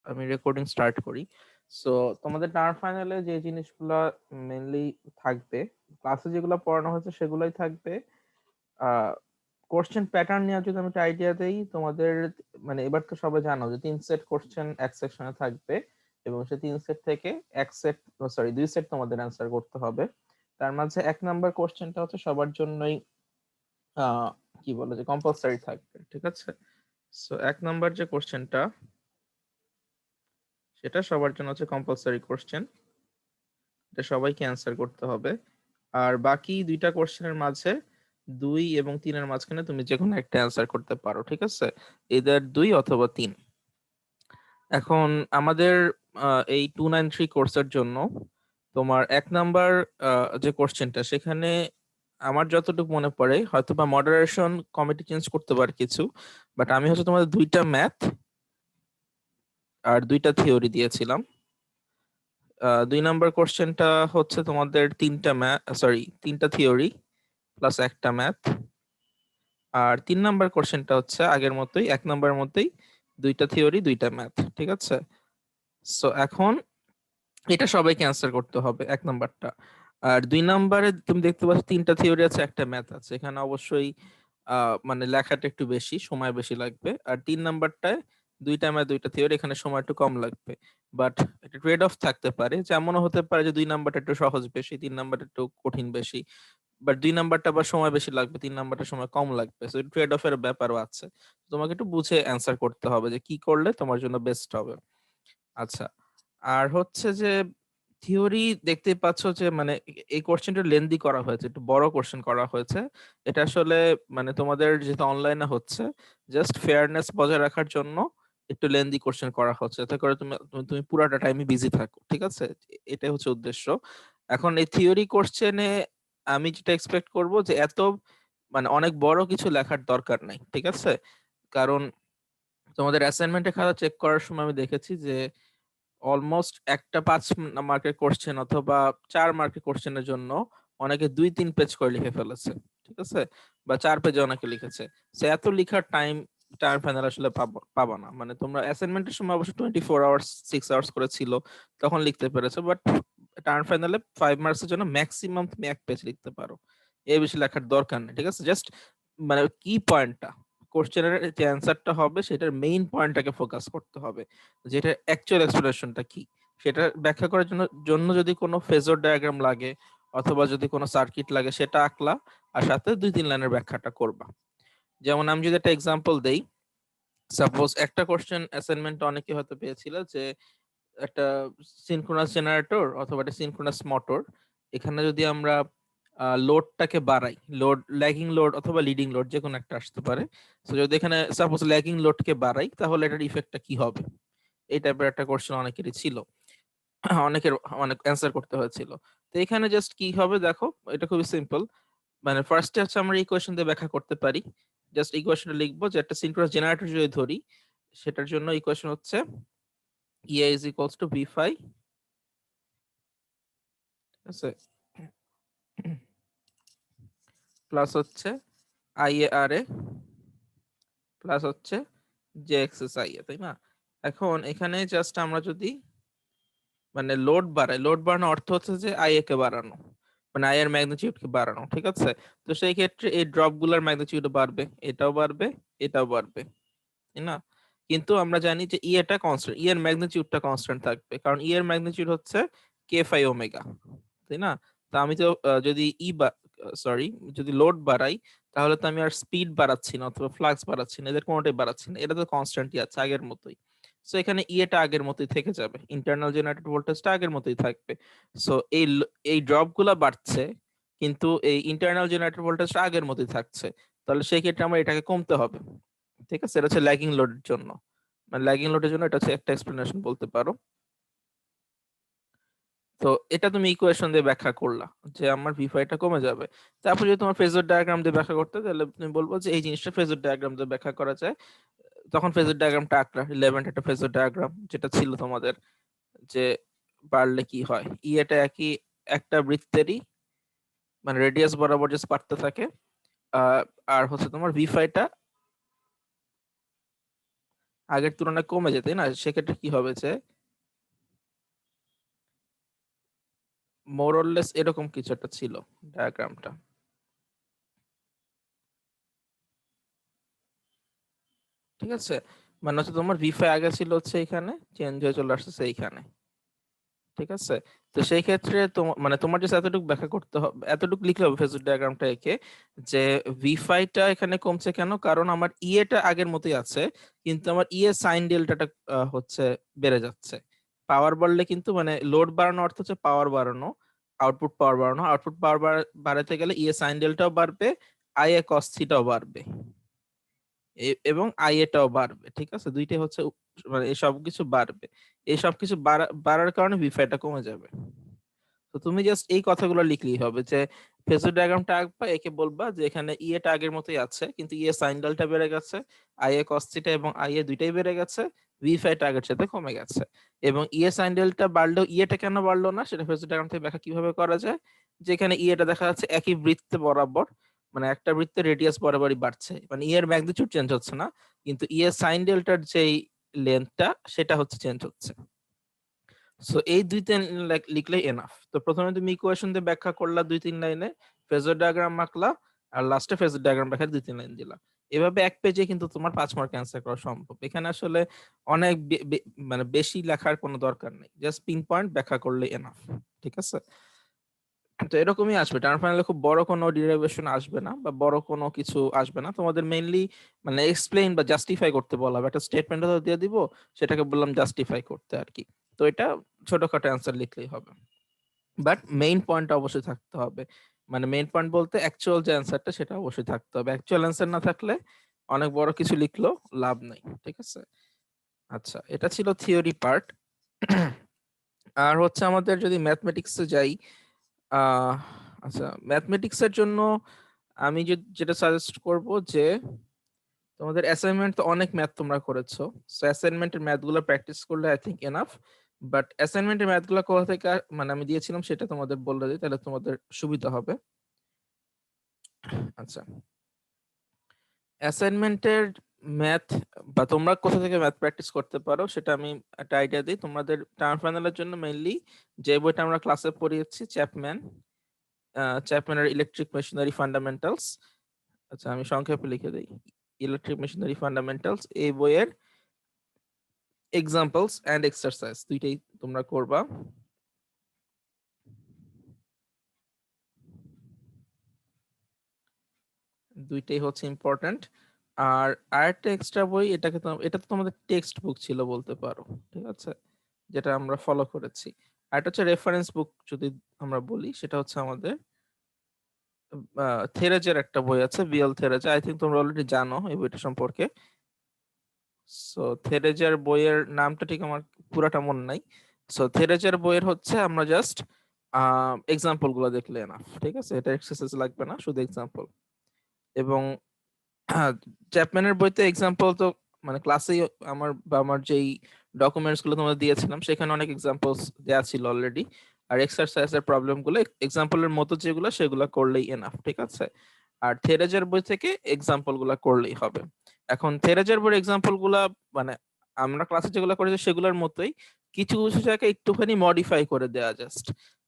আমি recording start করি। So তোমাদের টার্ম ফাইনালে যে জিনিসগুলো মেইনলি থাকবে, ক্লাসে যেগুলো পড়ানো হয়েছে সেগুলোই থাকবে। কোশ্চেন প্যাটার্ন নিয়ে যদি আমি একটা আইডিয়া দেই তোমাদের, মানে এবার তো সবাই জানো যে 3 সেট কোশ্চেন এক সেকশনে থাকবে এবং সেই 3 সেট থেকে দুই সেট তোমাদের অ্যান্সার করতে হবে। তার মাঝে 1 নাম্বার কোশ্চেনটা হচ্ছে সবার জন্যই কি বলে যে কম্পালসারি থাকবে, ঠিক আছে? সো 1 নাম্বার যে কোশ্চেনটা সেটা সবার জন্য হচ্ছে কম্পালসারি কোশ্চেন, এটা সবাইকে অ্যান্সার করতে হবে। আর বাকি 2টা কোশ্চেনের মাঝে 2 এবং 3-এর মাঝখানে তুমি যে কোনো একটা অ্যান্সার করতে পারো, ঠিক আছে? এদের 2 অথবা 3। এখন আমাদের এই 293 কোর্সের জন্য তোমার 1 নাম্বার যে কোশ্চেনটা, সেখানে আমার যতটুকু মনে পড়ে হয়তো বা মডারেশন কমিটি চেঞ্জ করতে পারে কিছু, বাট আমি হচ্ছে তোমাদের 2টা ম্যাথ আর 2টা থিওরি দিয়েছিলাম। 2 নাম্বার কোশ্চেনটা হচ্ছে তোমাদের 3টা থিওরি প্লাস 1টা ম্যাথ। আর 3 নাম্বার কোশ্চেনটা হচ্ছে আগের মতোই 1 নাম্বার মতোই 2টা থিওরি 2টা ম্যাথ, ঠিক আছে? সো এখন এটা সবাইকে অ্যান্সার করতে হবে 1 নাম্বারটা। আর 2 নাম্বারে তুমি দেখতে পাচ্ছ 3টা থিওরি আছে, 1টা ম্যাথ আছে। এখানে অবশ্যই মানে লেখাটা একটু বেশি, সময় বেশি লাগবে। আর 3 নাম্বারটায় 2টা ম্যাথ 2টা থিওরি, এখানে সময় একটু কম লাগবে। বাট এটা ট্রেড অফ থাকতে পারে, যেমনও হতে পারে যে 2 নাম্বারটা একটু সহজ বেশি, 3 নাম্বারটা একটু কঠিন বেশি। বাট 2 নাম্বারটা আবার সময় বেশি লাগবে, 3 নাম্বারটা সময় কম লাগবে। সো ট্রেড অফ এর ব্যাপারও আছে। তোমাকে একটু বুঝে অ্যান্সার করতে হবে যে কি করলে তোমার জন্য বেস্ট হবে। আচ্ছা, আর হচ্ছে যে থিওরি দেখতে পাচ্ছ যে মানে এই কোশ্চেনটা লেন্দি করা হয়েছে, একটু বড় কোশ্চেন করা হয়েছে। এটা আসলে মানে তোমাদের যেহেতু অনলাইনে হচ্ছে, জাস্ট ফেয়ারনেস বজায় রাখার জন্য একটু লেন্দি কোশ্চেন করা হচ্ছে, যাতে করে তুমি তুমি তুমি পুরাটা টাইমে বিজি থাকো, ঠিক আছে? এটাই হচ্ছে উদ্দেশ্য। এখন এই থিওরি কোশ্চেনে আমি যেটা এক্সপেক্ট করব যে এত মানে অনেক বড় কিছু লেখার দরকার নাই, ঠিক আছে? কারণ তোমাদের অ্যাসাইনমেন্টের খাতা চেক করার সময় আমি দেখেছি যে অলমোস্ট একটা 5 মার্কের কোশ্চেন অথবা 4 মার্কের কোশ্চেনের জন্য অনেকে 2-3 পেজ করে লিখে ফেলেছে, ঠিক আছে? বা 4 পেজে অনেকে লিখেছে। সে এত লিখার টাইম টার্ম ফাইনাল আসলে পাবা না। মানে তোমরা অ্যাসাইনমেন্টের সময় অবশ্য 24 আওয়ার্স 6 আওয়ার্স করে ছিল, তখন লিখতে পেরেছো। বাট টার্ম ফাইনালে 5 মার্কসের জন্য ম্যাক্সিমাম তুমি 1 পেজ লিখতে পারো, এর বেশি লেখার দরকার নেই, ঠিক আছে? জাস্ট মানে কি পয়েন্টটা, কোশ্চেনের যে অ্যান্সারটা হবে সেটার মেইন পয়েন্টটাকে ফোকাস করতে হবে, যেটা অ্যাকচুয়াল এক্সপ্লেনেশনটা কি সেটা ব্যাখ্যা করার জন্য জন্য যদি কোনো ফেজর ডায়াগ্রাম লাগে অথবা যদি কোনো সার্কিট লাগে সেটা আঁকলা, আর সাথে 2-3 লাইনের ব্যাখ্যাটা করবা। যেমন আমি যদি একটা এক্সাম্পল দেই, সাপোজ একটা কোশ্চেন অ্যাসাইনমেন্ট অনেকে হয়তো পেয়েছিল যে একটা সিনক্রোনাস জেনারেটর অথবা একটা সিনক্রোনাস মোটর, এখানে যদি আমরা লোডটাকে বাড়াই, লোড ল্যাগিং লোড অথবা লিডিং লোড যে কোনো একটা আসতে পারে। তো যদি এখানে সাপোজ ল্যাগিং লোডকে বাড়াই তাহলে এটার ইফেক্টটা কি হবে, এই টাইপের একটা কোশ্চেন অনেকেরই ছিল, অনেকের অনেক অ্যান্সার করতে হয়েছিল। তো এখানে জাস্ট কি হবে দেখো, এটা খুবই সিম্পল। মানে ফার্স্টে হচ্ছে আমরা ইকুয়েশন দিয়ে ব্যাখ্যা করতে পারি। জাস্ট ইকুয়েশনটা লিখবো যে একটা সিনক্রোনাস জেনারেটর যদি ধরি, সেটার জন্য ইকুয়েশন হচ্ছে E A is equals to V phi, ঠিক আছে, প্লাস হচ্ছে I A R A plus হচ্ছে J X S I A, তাই না? এখন এখানে জাস্ট আমরা যদি মানে লোড বাড়াই, লোড বাড়ানোর অর্থ হচ্ছে যে আই এ কে বাড়ানো, মানে আই এর ম্যাগনিটিউড কে বাড়ানো, ঠিক আছে? তো সেই ক্ষেত্রে এই ড্রপ গুলার ম্যাগনিটিউড বাড়বে, এটাও বাড়বে, এটাও বাড়বে, তাই না? কিন্তু আমরা জানি যে ই এটা কনস্ট্যান্ট, ই এর ম্যাগনিটিউডটা কনস্ট্যান্ট থাকবে, কারণ ই এর ম্যাগনিটিউড হচ্ছে কে ফাই ওমেগা, তাই না? তো আমি তো যদি সরি যদি লোড বাড়াই, তাহলে তো আমি আর স্পিড বাড়াচ্ছি না অথবা ফ্লাক্স বাড়াচ্ছি না, এদের কোনোটাই বাড়াচ্ছি না, এটা তো কনস্ট্যান্টই আছে আগের মতোই। সো এখানে এটা আগের মতোই থেকে যাবে, ইন্টারনাল জেনারেটেড ভোল্টেজটা আগের মতোই থাকবে। সো এই ড্রপ গুলা বাড়ছে কিন্তু এই ইন্টারনাল জেনারেটর ভোল্টেজটা আগের মতোই থাকছে, তাহলে সেই ক্ষেত্রে আমার এটাকে কমতে হবে, ঠিক আছে? এটা হচ্ছে ল্যাগিং লোডের জন্য, মানে ল্যাগিং লোডের জন্য এটা হচ্ছে একটা এক্সপ্লেনেশন বলতে পারো। তো এটা তুমি ইকুয়েশন দিয়ে ব্যাখ্যা করলা যে আমার ভি5টা কমে যাবে। তারপর যদি তোমার ফেজর ডায়াগ্রাম দিয়ে ব্যাখ্যা করতে, তাহলে তুমি বলবো যে এই জিনিসটা ফেজর ডায়াগ্রাম দিয়ে ব্যাখ্যা করা যায়। তখন ফেজর ডায়াগ্রামটা আঁকলা, 11 একটা ফেজর ডায়াগ্রাম যেটা ছিল তোমাদের, যে বাড়লে কি হয়, এটা একই একটা বৃত্তেরই মানে রেডিয়াস বরাবর যে বাড়তে থাকে। আহ, আর হচ্ছে তোমার ভি5টা আগের তুলনায় কমে যায়, তাই না? সেক্ষেত্রে কি হবে যে মোর অর লেস এরকম কিছু একটা ছিল ডায়াগ্রামটা। ঠিক আছে, মানে হচ্ছে তোমার V5 আগে ছিল হচ্ছে এখানে, চেঞ্জ হয়ে চলে আসছে এইখানে। ঠিক আছে, তো সেই ক্ষেত্রে মানে তোমার যে এতটুকু ব্যাখ্যা করতে হবে, এতটুকু লিখলে হবে ফেজর ডায়াগ্রামটা এঁকে, যে V5টা এখানে কমছে কেন, কারণ আমার টা আগের মতোই আছে, কিন্তু আমার সাইন ডেল্টাটা হচ্ছে বেড়ে যাচ্ছে। পাওয়ার বাড়লে কিন্তু, মানে লোড বাড়ানো অর্থ হচ্ছে পাওয়ার বাড়ানো, আউটপুট পাওয়ার বাড়ানো, আউটপুট পাওয়ার বাড়াতে গেলে সাইন ডেল্টাও বাড়বে, আইএ কস থিটাও বাড়বে, এবং এটাও বাড়বে। ঠিক আছে, দুইটাই হচ্ছে মানে এই সবকিছু বাড়বে, এই সবকিছু বাড়ার কারণে V5টা কমে যাবে। তো তুমি জাস্ট এই কথাগুলো লিখলেই হবে, যে ফেজর ডায়াগ্রামটা আঁকবা, একে বলবা যে এখানে টা আগের মতোই আছে, কিন্তু সাইন ডেল্টা বেড়ে গেছে, কস থিটা এবং দুইটাই বেড়ে গেছে, V5টা আগের সাথে কমে গেছে। এবং সাইন ডেল্টা বাড়লেও টা কেন বাড়লো না, সেটা ফেজর ডায়াগ্রাম থেকে ব্যাখ্যা কিভাবে করা যায়, যেখানে টা দেখা যাচ্ছে একই বৃত্তে বরাবর, মানে একটা বৃত্তের রেডিয়াস বরাবরই বাড়ছে, মানে এর ম্যাগনিটিউড চেঞ্জ হচ্ছে না, কিন্তু সাইন ডেল্টার যেই লেন্থটা সেটা হচ্ছে চেঞ্জ হচ্ছে। সো এই দুই তিন লিখলেই এনাফ। তো প্রথমে তুমি ইকুয়েশন দিয়ে ব্যাখ্যা করলা 2-3 লাইনে, ফেজর ডায়াগ্রাম আঁকলা, আর লাস্টে ফেজর ডায়াগ্রাম ব্যাখ্যা 2-3 লাইন দিলা। এভাবে এক পেজে কিন্তু তোমার 5 মার্ক অ্যান্সার করা সম্ভব। এখানে আসলে অনেক মানে বেশি লেখার কোনো দরকার নেই, জাস্ট পিন পয়েন্ট ব্যাখ্যা করলে এনাফ। ঠিক আছে, তো এরকমই আসবে, টার্ম ফাইনালে খুব বড় কোনো ডিরাইভেশন আসবে না, বা বড় কোনো কিছু আসবে না। তোমাদের মেইনলি মানে এক্সপ্লেইন বা জাস্টিফাই করতে বলা হবে, একটা স্টেটমেন্ট দিয়ে দিব, সেটাকে বললাম জাস্টিফাই করতে আর কি। তো এটা ছোটখাটো অ্যান্সার লিখলেই হবে, বাট মেইন পয়েন্ট অবশ্যই থাকতে হবে। মানে মেইন পয়েন্ট বলতে অ্যাকচুয়াল যে অ্যান্সারটা সেটা অবশ্যই থাকতে হবে, অ্যাকচুয়াল অ্যান্সার না থাকলে অনেক বড় কিছু লিখলেও লাভ নাই। ঠিক আছে, আচ্ছা, এটা ছিল থিওরি পার্ট। আর হচ্ছে আমাদের যদি ম্যাথমেটিক্সে যাই, আহ আচ্ছা, ম্যাথমেটিক্সের জন্য আমি যেটা সাজেস্ট করব, যে তোমাদের অ্যাসাইনমেন্ট তো অনেক ম্যাথ তোমরা করেছো, সো অ্যাসাইনমেন্টের ম্যাথগুলো প্র্যাকটিস করলে আই থিঙ্ক এনাফ। বাট অ্যাসাইনমেন্টের ম্যাথগুলো কোথা থেকে মানে আমি দিয়েছিলাম সেটা তোমাদের বলে দিই, তাহলে তোমাদের সুবিধা হবে। আচ্ছা, অ্যাসাইনমেন্টের ম্যাথ বা তোমরা কোথা থেকে ম্যাথ প্র্যাকটিস করতে পারো সেটা আমি একটা আইডিয়া দিই তোমাদের। টার্ম ফাইনালের জন্য মেইনলি যে বইটা আমরা ক্লাসে পড়িয়েছি, চ্যাপম্যানের ইলেকট্রিক মেশিনারি ফান্ডামেন্টালস। আচ্ছা, আমি সংক্ষেপে লিখে দিই, ইলেকট্রিক মেশিনারি ফান্ডামেন্টালস, এই বইয়ের এক্সাম্পলস এন্ড এক্সারসাইজ দুইটাই তোমরা করবা। দুইটাই হচ্ছে ইম্পর্ট্যান্ট। আর আরেকটা এক্সট্রা বই, এটা তো তোমাদের টেক্সট বুক ছিল বলতে পারো। ঠিক আছে, যেটা আমরা ফলো করেছি। আর এটা হচ্ছে রেফারেন্স বুক যদি আমরা বলি, সেটা হচ্ছে আমাদের থেরেজের একটা বই আছে, বিএল থেরেজা, আই থিঙ্ক তোমরা অলরেডি জানো এই বইটা সম্পর্কে। সো থেরেজের বইয়ের নামটা ঠিক আমার পুরাটা মনে নাই। সো থেরেজের বইয়ের হচ্ছে আমরা জাস্ট এক্সাম্পল গুলো দেখলে না, ঠিক আছে, এটা এক্সারসাইজ লাগবে না, শুধু এক্সাম্পল। এবং চ্যাপম্যানের বইতে এক্সাম্পল তো মানে ক্লাসেই আমার যেই ডকুমেন্টস গুলো তোমাদের দিয়েছিলাম সেখানে অনেক এক্সাম্পলস দেয়া ছিল অলরেডি। আর এক্সারসাইজের প্রবলেম গুলো এক্সাম্পলের মতো যেগুলো সেগুলো করলেই এনাফ। ঠিক আছে, আর থেরেজের বই থেকে এক্সাম্পল গুলা করলেই হবে। এখন থেরেজের বইয়ের এক্সাম্পল গুলা মানে আমরা ক্লাসে যেগুলো করেছি সেগুলোর মতোই, কিছু কিছু জায়গায় একটুখানি মডিফাই করে দেয়া জাস্ট।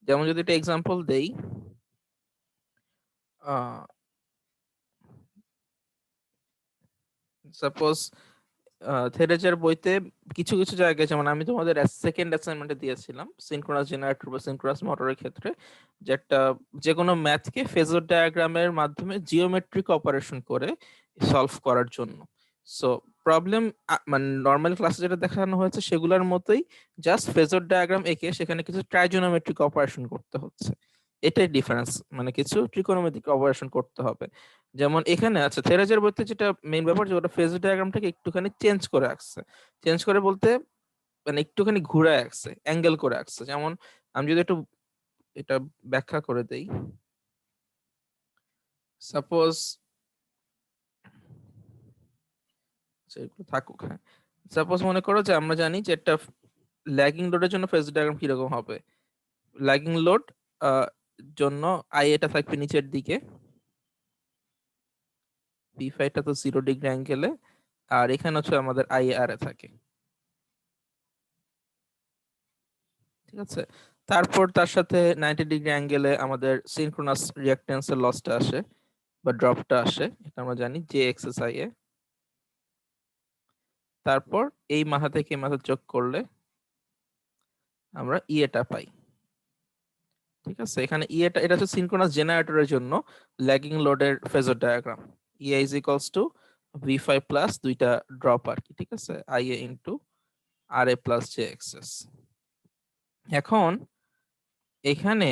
যেমন যদি একটা এক্সাম্পল দেই, সাপোজ থেরেজের বইতে কিছু কিছু জায়গায়, যেমন আমি তোমাদের সেকেন্ড অ্যাসাইনমেন্টে দিয়েছিলাম সিনক্রোনাস জেনারেটর বা সিনক্রোনাস মোটরের ক্ষেত্রে, যেটা যে কোনো ম্যাথকে ফেজর ডায়াগ্রামের মাধ্যমে জিওমেট্রিক অপারেশন করে সলভ করার জন্য। সো প্রবলেম মানে নর্মাল ক্লাসে যেটা দেখানো হয়েছে সেগুলোর মতোই, জাস্ট ফেজর ডায়াগ্রাম এঁকে সেখানে কিছু ট্রাইজোনোমেট্রিক অপারেশন করতে হচ্ছে। এটাই ডিফারেন্স, মানে কিছু ট্রিকোনোমেট্রিক অপারেশন করতে হবে। যেমন এখানে আছে থেরেজের বইতে যেটা মেইন ব্যাপার, যে ওটা ফেজ ডায়াগ্রামটাকে একটুখানি চেঞ্জ করে আঁকছে। চেঞ্জ করে বলতে মানে একটুখানি ঘুরে আঁকছে, অ্যাঙ্গেল করে আঁকছে। যেমন আমি যদি একটু এটা ব্যাখ্যা করে দেই, সাপোজ এগুলো থাকুক, হ্যাঁ, সাপোজ মনে করো যে আমরা জানি যে একটা ল্যাগিং লোডের জন্য ফেজ ডায়াগ্রাম কিরকম হবে। ল্যাগিং লোড জন্য এটা থাকবে নিচের দিকে, P5টা তো 0 ডিগ্রি অ্যাঙ্গেলে আর এখানে হচ্ছে আমাদের IAR থাকে, ঠিক আছে। তারপর তার সাথে 90 ডিগ্রি অ্যাঙ্গেলে আমাদের সিনক্রোনাস রিঅ্যাকট্যান্সের লসটা আসে বা ড্রপটা আসে, এটা আমরা জানি JXSI এ। তারপর এই মাথা থেকে এই মাথা যোগ করলে আমরা ইএটা পাই, ঠিক আছে। এখানে ইএটা, এটা হচ্ছে সিনক্রোনাস জেনারেটরের জন্য ল্যাগিং লোডের phasor diagram. EA is equals to V5 plus দুইটা ড্রপ আর কি, ঠিক আছে, IA into RA plus JXS। এখন এখানে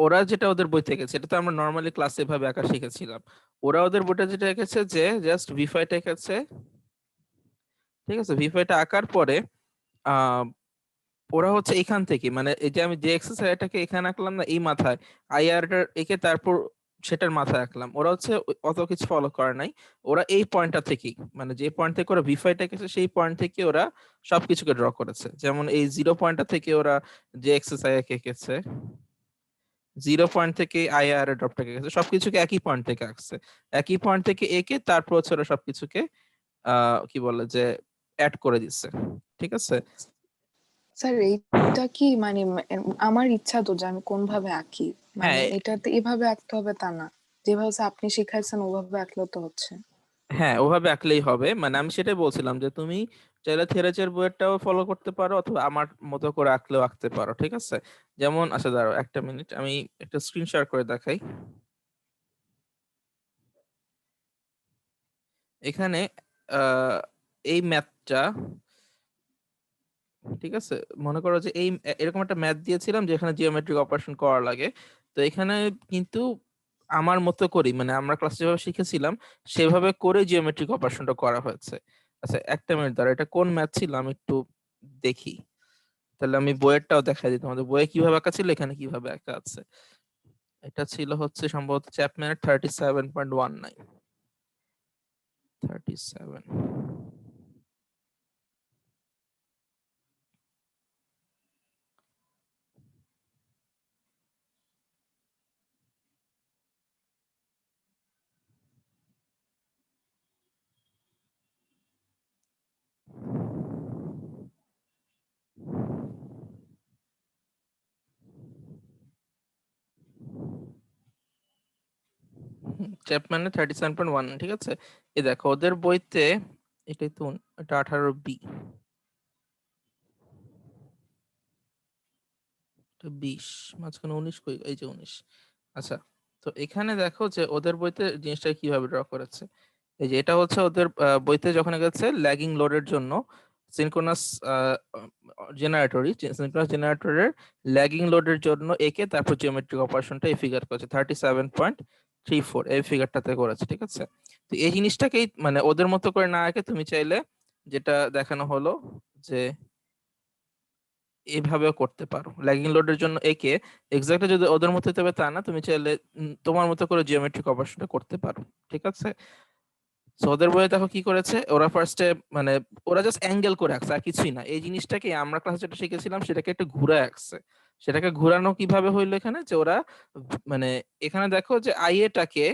ওরা যেটা ওদের বই থেকে, সেটা তো আমরা নর্মালি ক্লাসে এভাবে আঁকা শিখেছিলাম। ওরা ওদের বইটা যেটা এঁকেছে যে জাস্ট V5 টা এঁকেছে, ঠিক আছে। V5 টা আঁকার পরে আহ ওরা হচ্ছে এখান থেকে, মানে এই যে আমি যে এক্সারসাইজটাকে এখানে আঁকলাম না এই মাথায়, IR টার এঁকে তারপর সেটার মাথায় আঁকলাম, ওরা হচ্ছে অত কিছু ফলো করে নাই। ওরা এই পয়েন্টটা থেকেই, মানে যে পয়েন্ট থেকে ওরা V5 টা এঁকেছে সেই পয়েন্ট থেকে ওরা সবকিছুকে ড্র করেছে। যেমন এই 0 পয়েন্টটা থেকে ওরা যে এক্সারসাইজ এঁকেছে, 0 পয়েন্ট থেকে IR এর ড্রপটাকে এঁকেছে, সবকিছুকে একই পয়েন্ট থেকে আঁকছে। একই পয়েন্ট থেকে এঁকে তারপর হচ্ছে ওরা সবকিছুকে কি বলে যে অ্যাড করে দিচ্ছে, ঠিক আছে। স্যার এইটা কি মানে আমার ইচ্ছা তো যে আমি কোনভাবে আঁকি, মানে হ্যাঁ এটাতে এভাবে আঁকতে হবে তা না, যেভাবে আপনি শিখাইছেন ওভাবে আঁকলেও তো হচ্ছে। হ্যাঁ, ওভাবে আঁকলেই হবে। মানে আমি সেটাই বলছিলাম যে তুমি চাইলে থেরেচের বইয়েরটাও ফলো করতে পারো অথবা আমার মতো করে আঁকলেও আঁকতে পারো, ঠিক আছে। যেমন আচ্ছা দাঁড়াও একটা মিনিট, আমি একটা স্ক্রিন শেয়ার করে দেখাই। এখানে আহ এই ম্যাথটা, ঠিক আছে, মনে করো যে এই এরকম একটা ম্যাথ দিয়েছিলাম যেখানে জিওমেট্রিক অপারেশন করা লাগে। তো এখানে কিন্তু আমার মতো করি, মানে আমরা ক্লাসে যেভাবে শিখেছিলাম সেভাবে করে জিওমেট্রিক অপারেশনটা করা হয়েছে। আচ্ছা একটা মিনিট দাঁড়া, এটা কোন ম্যাথ ছিল আমি একটু দেখি, তাহলে আমি বইয়েরটাও দেখাই দিই তোমাদের। বইয়ে কিভাবে আঁকা ছিল, এখানে কিভাবে আঁকা আছে। এটা ছিল হচ্ছে সম্ভবত চ্যাপম্যানের 37.19, 37। চ্যাপম্যানের 37.1, ঠিক আছে। এই দেখো ওদের বইতে, এটাই তো, এটা 18B, এটা 20, মাঝখানে 19 কই, এই যে 19। আচ্ছা, তো এখানে দেখো যে ওদের বইতে জিনিসটা কিভাবে ড্র করেছে। এই যে এটা হচ্ছে ওদের বইতে যখন গেছে ল্যাগিং লোডের জন্য সিনক্রোনাস সিনক্রোনাস জেনারেটরের ল্যাগিং লোডের জন্য একে তারপর জিওমেট্রিক অপারেশনটা এই ফিগার করেছে 37.34, এই ফিগারটাতে করেছে, ঠিক আছে। তো এই জিনিসটাকেই মানে ওদের মতো করে না এঁকে তুমি চাইলে যেটা দেখানো হলো যে এইভাবেও করতে পারো। ল্যাগিং লোডের জন্য একে এক্স্যাক্টলি যদি ওদের মতো হতে হবে তা না, তুমি চাইলে তোমার মতো করে জিওমেট্রিক অপারেশনটা করতে পারো, ঠিক আছে। সো ওদের বইয়ে দেখো কি করেছে, ওরা ফার্স্টে মানে ওরা জাস্ট অ্যাঙ্গেল করে আঁকছে আর কিছুই না। এই জিনিসটাকে আমরা ক্লাসে যেটা শিখেছিলাম সেটাকে একটু ঘুরে আঁকছে। সেটাকে ঘুরানো কিভাবে হইলো এখানে, যে ওরা মানে এখানে দেখো যে আইএটাকে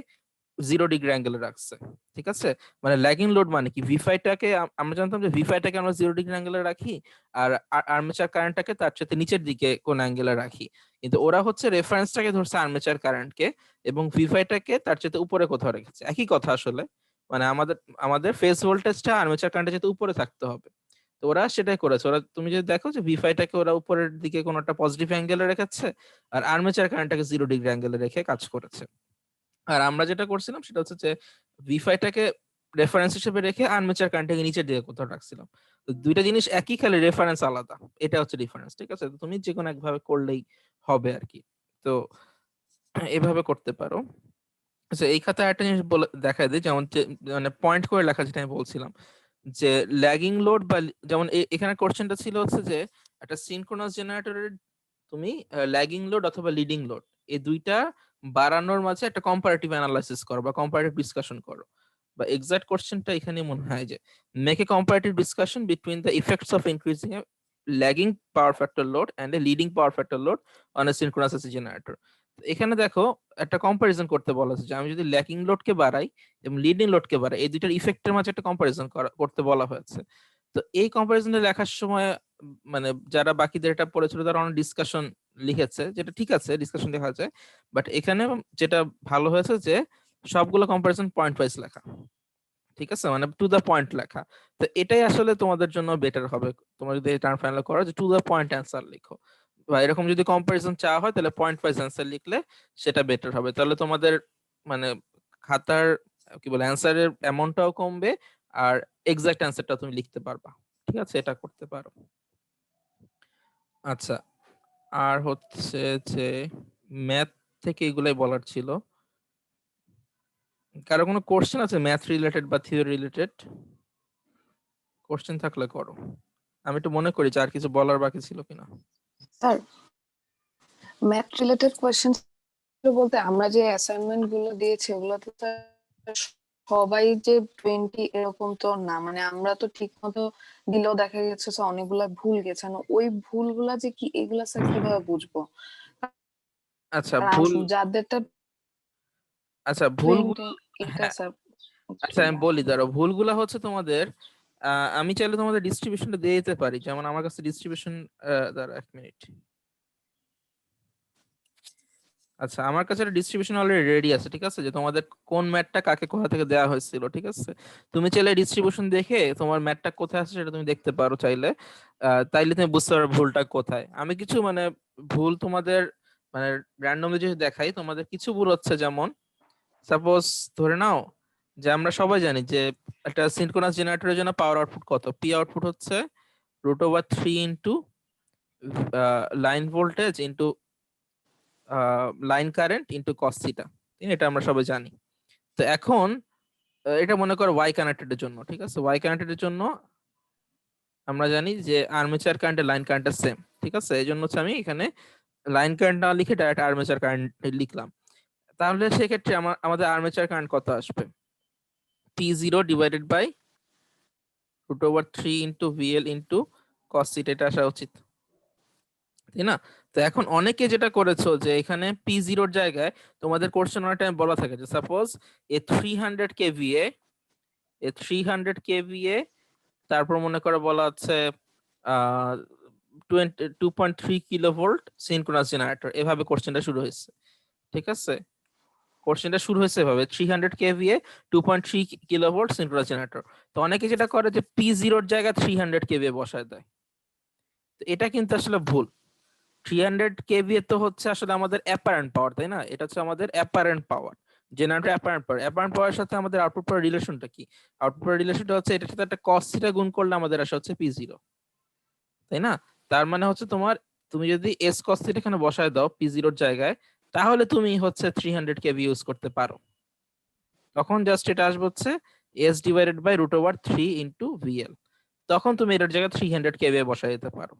0 ডিগ্রি অ্যাঙ্গেলে রাখছে, ঠিক আছে। মানে ল্যাগিং লোড মানে কি, V5টাকে আমরা জানতাম যে V5টাকে আমরা 0 ডিগ্রি অ্যাঙ্গেলে রাখি, আর আর্মেচার কারেন্টটাকে তার সাথে নিচের দিকে কোন অ্যাঙ্গেলে রাখি। কিন্তু ওরা হচ্ছে রেফারেন্সটাকে ধরছে আর্মেচার কারেন্টকে, এবং V5টাকে তার চেয়ে উপরে কোথাও রেখেছে। একই কথা আসলে, মানে আমাদের আমাদের ফেজ ভোল্টেজটা আর্মেচার কারেন্টের চেয়ে উপরে থাকতে হবে। তো ওরা সেটাই করেছে। ওরা তুমি যদি দেখো যে V5টাকে ওরা উপরের দিকে কোনো একটা পজিটিভ অ্যাঙ্গেলে রেখেছে, আর আর্মেচার কারেন্টটাকে 0 ডিগ্রি অ্যাঙ্গেলে রেখে কাজ করেছে। আর আমরা যেটা করছিলাম সেটা হচ্ছে যে V5টাকে রেফারেন্স হিসেবে রেখে আর্মেচার কারেন্টটাকে নিচের দিকে কোথাও রাখছিলাম। তো দুইটা জিনিস একই, খালি রেফারেন্স আলাদা। এটা হচ্ছে ডিফারেন্স, ঠিক আছে। তো তুমি যে কোনো একভাবে করলেই হবে আর কি। তো এভাবে করতে পারো। আচ্ছা এই খাতায় একটা জিনিস বলে দেখা দিই, যেমন মানে পয়েন্ট করে লেখা, যেটা আমি বলছিলাম যে ল্যাগিং লোড বা যেমন এখানে কোশ্চেনটা ছিল হচ্ছে যে একটা সিনক্রোনাস জেনারেটরের তুমি ল্যাগিং লোড অথবা লিডিং লোড এই দুইটা বাড়ানোর মাঝে একটা কম্পারেটিভ অ্যানালাইসিস করো বা কম্পারেটিভ ডিসকাশন করো। বা এক্সাক্ট কোশ্চেনটা এখানে মনে হয় যে make a comparative discussion between the effects of increasing A lagging power factor load and a leading power factor load on a synchronous AC generator. এখানে দেখো একটা কম্পারিজন করতে বলা হয়েছে যে আমি যদি ল্যাকিং লোডকে বাড়াই এবং লিডিং লোডকে বাড়াই, এই দুইটার ইফেক্টের মাঝে একটা কম্পারিজন করতে বলা হয়েছে। তো এই কম্পারিজনটা লেখার সময় মানে যারা বাকিদের এটা পড়েছিল তারা অনেক ডিসকাশন লিখেছে, যেটা ঠিক আছে, ডিসকাশন দেখা যায়। বাট এখানে যেটা ভালো হয়েছে যে সবগুলো কম্পারিজন পয়েন্ট ওয়াইজ লেখা, ঠিক আছে, মানে টু দা পয়েন্ট লেখা। তো এটাই আসলে তোমাদের জন্য বেটার হবে। তোমরা যদি টার্ম ফাইনাল করো যে টু দা পয়েন্ট অ্যান্সার লিখো, বা এরকম যদি কম্পারিজন চাওয়া হয় তাহলে পয়েন্ট ওয়াইজ অ্যান্সার লিখলে সেটা বেটার হবে। তাহলে তোমাদের মানে খাতার কি বলে অ্যান্সারের অ্যামাউন্টটাও কমবে, আর এক্সাক্ট অ্যান্সারটা তুমি লিখতে পারবা। ঠিক আছে, এটা করতে পারো। আচ্ছা, আর হচ্ছে যে ম্যাথ থেকে এগুলাই বলার ছিল। কারো কোনো কোশ্চেন আছে ম্যাথ রিলেটেড বা থিওরি রিলেটেড? কোশ্চেন থাকলে করো, আমি একটু মনে করি যে আর কিছু বলার বাকি ছিল কিনা। স্যার, ম্যাথ রিলেটেড কোয়েশ্চেন বলতে আমরা যে অ্যাসাইনমেন্ট গুলো দিয়েছি ওগুলোতে তো সবাই যে 20 এরকম তো না, মানে আমরা তো ঠিক মতো দিলেও দেখা গেছে যে অনেকগুলা ভুল গেছে। না, ওই ভুলগুলা যে কি এগুলা স্যার কিভাবে বুঝবো? আচ্ছা আর ভুল, যাদেরটা আচ্ছা ভুলগুলো, 20 এটা হ্যাঁ স্যার আচ্ছা আমি বলি, ধরো ভুলগুলো হচ্ছে তোমাদের আমি চাইলে তোমাদের ডিস্ট্রিবিউশনটা দিয়ে দিতে পারি। যেমন আমার কাছে ডিস্ট্রিবিউশন, দাঁড়া এক মিনিট। আচ্ছা আমার কাছে ডিস্ট্রিবিউশন অলরেডি রেডি আছে, ঠিক আছে, যে তোমাদের কোন ম্যাটটা কাকে কোথা থেকে দেওয়া হয়েছিল। ঠিক আছে, তুমি চাইলে ডিস্ট্রিবিউশন দেখে তোমার ম্যাটটা কোথায় আছে সেটা তুমি দেখতে পারো চাইলে। তাইলে তুমি বুঝতে পারো ভুলটা কোথায়। আমি কিছু মানে ভুল তোমাদের মানে র্যান্ডমলি যদি দেখাই, তোমাদের কিছু ভুল হচ্ছে যেমন সাপোজ ধরে নাও যে আমরা সবাই জানি যে একটা সিনক্রোনাস জেনারেটরের জন্য পাওয়ার আউটপুট কত, পি আউটপুট হচ্ছে √3 into line voltage into line current into cos theta. এটা আমরা সবাই জানি। তো এখন এটা মনে করো ওয়াই কানেক্টেড এর জন্য, ঠিক আছে, ওয়াই কানেক্টেড এর জন্য আমরা জানি যে আর্মেচার কারেন্ট লাইন কারেন্টের সেম। ঠিক আছে, এই জন্য হচ্ছে আমি এখানে লাইন কারেন্ট না লিখে ডাইরেক্ট আর্মেচার কারেন্ট লিখলাম। তাহলে সেক্ষেত্রে আমাদের আর্মেচার কারেন্ট কত আসবে? P0 divided by √3 into VL into cos theta, এটা আসা উচিত, তাই না? তো এখন অনেকে যেটা করেছো যে এখানে P0 জায়গায় তোমাদের কোশ্চেন অনেক টাইম বলা থাকে যে সাপোজ এ 300 kVA, এ 300 kVA, তারপর মনে করো বলা হচ্ছে 2.3 কিলোভোল্ট সিনক্রোনাস জেনারেটর, এভাবে কোশ্চেনটা শুরু হয়েছে। ঠিক আছে, কোশ্চেনটা শুরু হয়েছে এভাবে 300 kVA 2.3 কিলোভোল্ট সিনক্রোনাস জেনারেটর। তো অনেকে যেটা করে যে P0 জায়গায় 300 kVA বসায় দেয়। তো এটা কিন্তু আসলে ভুল। 300 kVA তো হচ্ছে আসলে আমাদের অ্যাপারেন্ট পাওয়ার, তাই না? এটা হচ্ছে আমাদের apparent power, generator apparent power. Apparent পাওয়ারের সাথে আমাদের আউটপুট পাওয়ার রিলেশনটা কি? আউটপুট পাওয়ার রিলেশনটা হচ্ছে এটার সাথে একটা কস থিটা গুণ করলে আমাদের আসে হচ্ছে P0, তাই না? তার মানে হচ্ছে তোমার, তুমি যদি এস কস থিটা এখানে বসায় দাও P0 জায়গায়, তাহলে তুমি হচ্ছে 300 kVA ইউজ করতে পারো। তখন জাস্ট এটা আসবে হচ্ছে S divided by √3 into VL। তখন তুমি এটার জায়গায় 300 kVA বসায় দিতে পারো।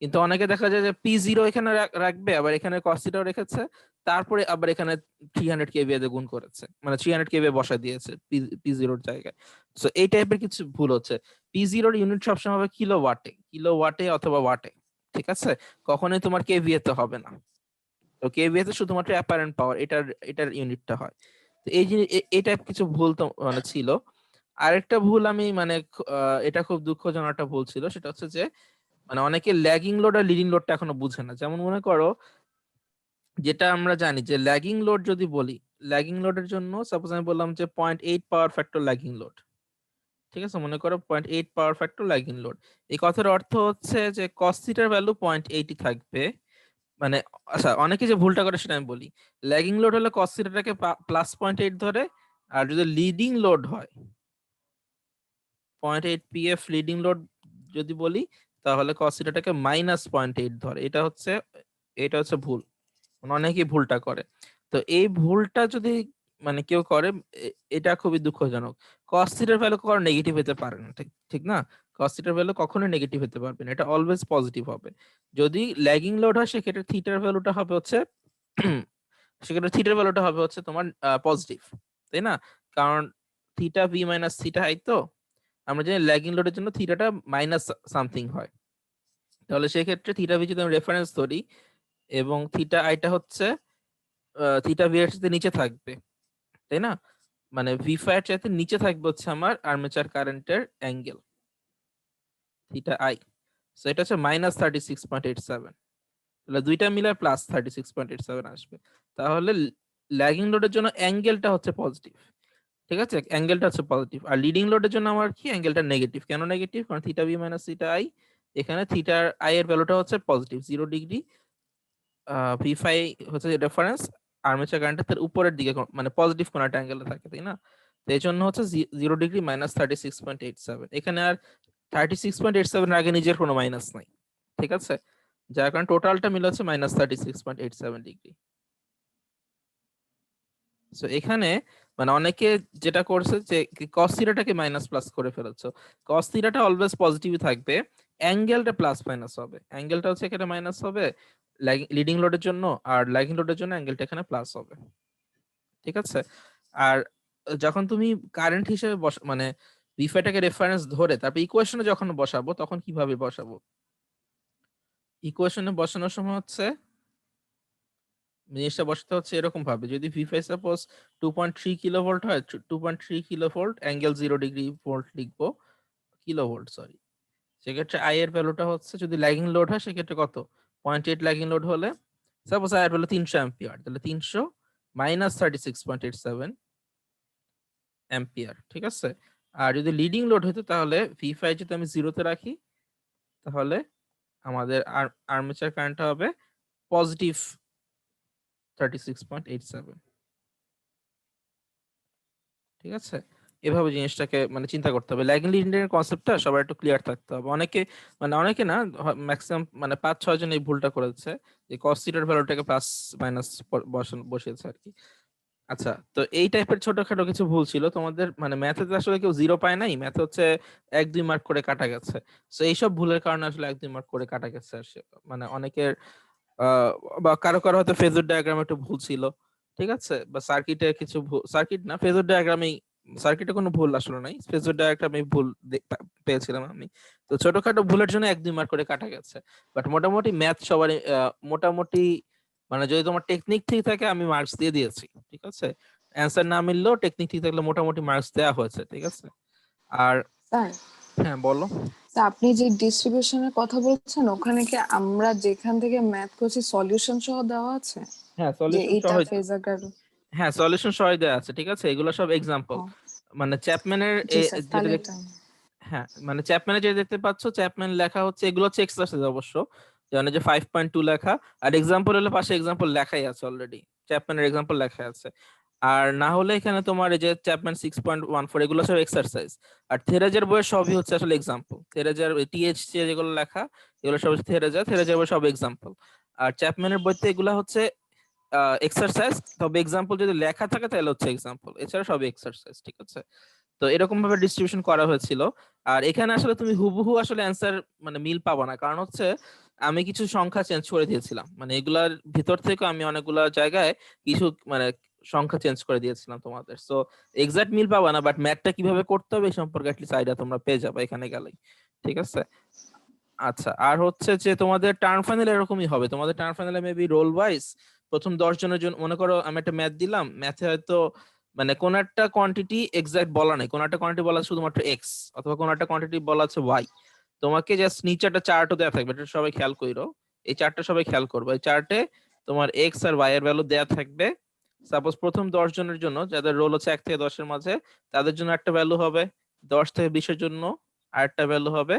কিন্তু অনেকে দেখা যায় যে P0 এখানে রাখবে, আবার এখানে cos θ রেখেছে, তারপরে আবার এখানে 300 kVA দিয়ে গুণ করেছে, মানে 300 kVA বসা দিয়েছে P0 এর জায়গায়। সো এই টাইপের কিছু ভুল হচ্ছে। P0 এর ইউনিট সবসময় হবে কিলোওয়াটে, কিলোওয়াটে অথবা ওয়াটে। ঠিক আছে, কখনোই তোমার কেভিএ তে হবে না। তো কেভিএ তে শুধুমাত্র অ্যাপারেন্ট পাওয়ার, এটার ইউনিটটা হয়। তো এই যে এই টাইপ কিছু ভুল তো মানে ছিল। আরেকটা ভুল আমি মানে এটা খুব দুঃখজনক একটা ভুল ছিল, সেটা হচ্ছে যে মানে অনেকে ল্যাগিং লোড আর লিডিং লোডটা এখনো বুঝে না। যেমন মনে করো যেটা আমরা জানি যে ল্যাগিং লোড যদি বলি, ল্যাগিং লোডের জন্য সাপোজ আমি বললাম যে 0.8 পাওয়ার ফ্যাক্টর ল্যাগিং লোড। ঠিক আছে, মনে করো 0.8 পাওয়ার ফ্যাক্টর ল্যাগিং লোড। এই কথার অর্থ হচ্ছে যে কস থিটার ভ্যালু 0.8 থাকবে। মানে আচ্ছা, অনেকে যে ভুলটা করে সেটা আমি বলি। ল্যাগিং লোড হলে কস থিটাটাকে প্লাস 0.8 ধরে, আর যদি লিডিং লোড হয় 0.8 পিএফ লিডিং লোড যদি বলি, তাহলে cos থিটাটাকে -0.8 ধরে। এটা হচ্ছে ভুল, মানে অনেকেই ভুলটা করে। তো এই ভুলটা যদি মানে কেউ করে, এটা খুবই দুঃখজনক। cos থিটার ভ্যালু কখনো নেগেটিভ হতে পারে না, ঠিক ঠিক না? cos থিটার ভ্যালু কখনোই নেগেটিভ হতে পারবে না, এটা অলওয়েজ পজিটিভ হবে। যদি ল্যাগিং লোড হয় সেক্ষেত্রে থিটার ভ্যালুটা হবে হচ্ছে সেক্ষেত্রে থিটার ভ্যালুটা হবে হচ্ছে তোমার পজিটিভ, তাই না? কারণ theta V minus theta I, তো আমরা জানি ল্যাগিং লোডের জন্য থিটাটা মাইনাস সামথিং হয়। তাহলে সেক্ষেত্রে থিটা ভি যদি আমি রেফারেন্স ধরি এবং থিটা আইটা হচ্ছে থিটা ভি এর সাথে নিচে থাকবে, তাই না? মানে ভি ফাই এর চাইতে নিচে থাকবে হচ্ছে আমার আর্মেচার কারেন্টের অ্যাঙ্গেল থিটা আই। সো এটা হচ্ছে -36.87, তাহলে দুইটা মিলে +36.87 আসবে। তাহলে ল্যাগিং লোডের জন্য অ্যাঙ্গেলটা হচ্ছে পজিটিভ, ঠিক আছে, অ্যাঙ্গেলটা হচ্ছে পজিটিভ। আর লিডিং লোডের জন্য আমার কি অ্যাঙ্গেলটা নেগেটিভ। কেন নেগেটিভ? কারণ theta B minus theta I, এখানে থিটার আই এর ভ্যালুটা হচ্ছে পজিটিভ 0 ডিগ্রি। ভি ফাই হচ্ছে রেফারেন্স, আর্মেচার কারেন্টের তার উপরের দিকে মানে পজিটিভ কোন একটা অ্যাঙ্গেলে থাকে, তাই না? তো এই জন্য হচ্ছে 0 ডিগ্রি -36.87। এখানে আর 36.87 এর আগে নিজের কোনো মাইনাস নাই, ঠিক আছে, যার কারণে টোটালটা মিলে হচ্ছে -36.87 ডিগ্রি। সো এখানে মানে অনেকে যেটা করছে যে কস থিটাটাকে মাইনাস প্লাস করে ফেলেছো। কস থিটাটা অলওয়েজ পজিটিভই থাকবে, অ্যাঙ্গেলটা প্লাস মাইনাস হবে। অ্যাঙ্গেলটা হচ্ছে এখানে মাইনাস হবে লিডিং লোডের জন্য, আর ল্যাগিং লোডের জন্য অ্যাঙ্গেলটা এখানে প্লাস হবে, ঠিক আছে। আর যখন তুমি কারেন্ট হিসেবে মানে ভিফাইটাকে রেফারেন্স ধরে তারপর ইকুয়েশনে যখন বসাবো তখন কিভাবে বসাবো? ইকুয়েশনে বসানোর সময় হচ্ছে জিনিসটা বসাতে হচ্ছে এরকম ভাবে, যদি ভি5 সাপোজ 2.3 কিলোভোল্ট হয়, 2.3 কিলোভোল্ট অ্যাঙ্গেল 0 ডিগ্রি ভোল্ট লিখবো, কিলোভোল্ট সরি। সেক্ষেত্রে আই এর ভ্যালুটা হচ্ছে, যদি ল্যাগিং লোড হয় সেক্ষেত্রে কত, 0.8 ল্যাগিং লোড হলে সাপোজ আই এর ভ্যালু 300 অ্যাম্পিয়ার, তাহলে 300 -36.87 অ্যাম্পিয়ার, ঠিক আছে। আর যদি লিডিং লোড হতো তাহলে ভি5 যদি আমি জিরোতে রাখি তাহলে আমাদের আর্মেচার কারেন্টটা হবে পজিটিভ 36.87, ঠিক আছে। এভাবে জিনিসটাকে মানে চিন্তা করতে হবে। ল্যাগিং লিডিং এর কনসেপ্টটা সবার একটু ক্লিয়ার থাকতে হবে। অনেকে মানে অনেকে না, ম্যাক্সিমাম মানে 5-6 জন এই ভুলটা করেছে যে কস থিটার ভ্যালুটাকে প্লাস মাইনাস বসিয়েছে আর কি। আচ্ছা, তো এই টাইপের ছোটখাটো কিছু ভুল ছিল তোমাদের, মানে ম্যাথে আসলে কেউ জিরো পায় নাই, ম্যাথে হচ্ছে 1-2 মার্ক করে কাটা গেছে। তো এইসব ভুলের কারণে আসলে 1-2 মার্ক করে কাটা গেছে মানে অনেকের আহ, বা কারো কারো হয়তো ফেজর ডায়াগ্রামে একটু ভুল ছিল, ঠিক আছে, বা সার্কিটে কিছু সার্কিট না ফেজর ডায়াগ্রামে, সার্কিটে কোনো ভুল আসলে নাই, ফেজর ডায়াগ্রামে ভুল পেয়েছিলাম আমি। তো ছোটখাটো ভুলের জন্য 1-2 মার্ক করে কাটা গেছে। বাট মোটামুটি ম্যাথ সবারই মোটামুটি মানে যদি তোমার টেকনিক ঠিক থাকে আমি মার্কস দিয়ে দিয়েছি, ঠিক আছে। অ্যান্সার না মিললেও টেকনিক ঠিক থাকলে মোটামুটি মার্কস দেওয়া হয়েছে, ঠিক আছে। আর স্যার, হ্যাঁ বলো। আপনি যে ডিস্ট্রিবিউশনের কথা বলছেন ওখানে কি আমরা যেখান থেকে ম্যাথ করছি সলিউশন সহ দেওয়া আছে, হ্যাঁ যে সলিউশন এইটা সহ, ফেজার হ্যাঁ সলিউশন সহ দেওয়া আছে, ঠিক আছে, এগুলো সব এক্সাম্পল। ও মানে চ্যাপম্যানের জি স্যার, যেটা তাহলে এটা হ্যাঁ মানে চ্যাপম্যানে যেটা দেখতে পাচ্ছ, চ্যাপম্যান লেখা হচ্ছে, এগুলো হচ্ছে এক্সারসাইজ অবশ্য, জানে যে 5.2 লেখা, আর এক্সাম্পল হলে পাশে এক্সাম্পল লেখাই আছে অলরেডি, চ্যাপম্যানের এক্সাম্পল লেখা আছে। আর না হলে এখানে তোমার এই যে চ্যাপম্যান 6.14 এগুলো সব এক্সারসাইজ। আর থেরেজের বইয়ের সবই হচ্ছে আসলে এক্সাম্পল, থেরেজের টিএইচসি যেগুলো লেখা এগুলো সব থেরেজের বই সব এক্সাম্পল। আর চ্যাপম্যানের বইতে এগুলো হচ্ছে এক্সারসাইজ, তবে এক্সাম্পল যদি লেখা থাকে তাহলে হচ্ছে এক্সাম্পল, এছাড়া সবই এক্সারসাইজ, ঠিক আছে। তো এরকম ভাবে ডিস্ট্রিবিউশন করা হয়েছিল। আর এখানে আসলে তুমি হুবহু আসলে অ্যান্সার মানে মিল পাবো না, কারণ হচ্ছে আমি কিছু সংখ্যা চেঞ্জ করে দিয়েছিলাম, মানে এগুলার ভিতর থেকে আমি অনেকগুলা জায়গায় কিছু মানে সংখ্যা চেঞ্জ করে দিয়েছিলাম তোমাদের। সো এক্সাক্ট মিল পাবা না, বাট ম্যাথটা কিভাবে করতে হবে এই সম্পর্কে অ্যাটলিস্ট আইডিয়া তোমরা পেয়ে যাবে এখানে গেলেই, ঠিক আছে। আচ্ছা, আর হচ্ছে যে তোমাদের টার্ম ফাইনাল এরকমই হবে, তোমাদের টার্ম ফাইনালে মেবি রোল ওয়াইজ প্রথম 10 জনের জন্য, মনে করো আমি একটা ম্যাথ দিলাম, ম্যাথে হয়তো মানে কোন একটা কোয়ান্টিটি এক্সাক্ট বলা নাই, কোন একটা কোয়ান্টিটি বলা আছে শুধুমাত্র এক্স, অথবা কোন একটা কোয়ান্টিটি বলা আছে ওয়াই। তোমাকে জাস্ট নিচে একটা চার্টও দেওয়া থাকবে, এটা সবাই খেয়াল করো, এই চার্টটা সবাই খেয়াল করবে। এই চার্টে তোমার এক্স আর ওয়াই এর ভ্যালু দেওয়া থাকবে। সাপোজ প্রথম 10 জনের জন্য যাদের রোল হচ্ছে 1 থেকে 10 এর মাঝে, তাদের জন্য একটা ভ্যালু হবে, 10 থেকে 20 এর জন্য আরেকটা ভ্যালু হবে,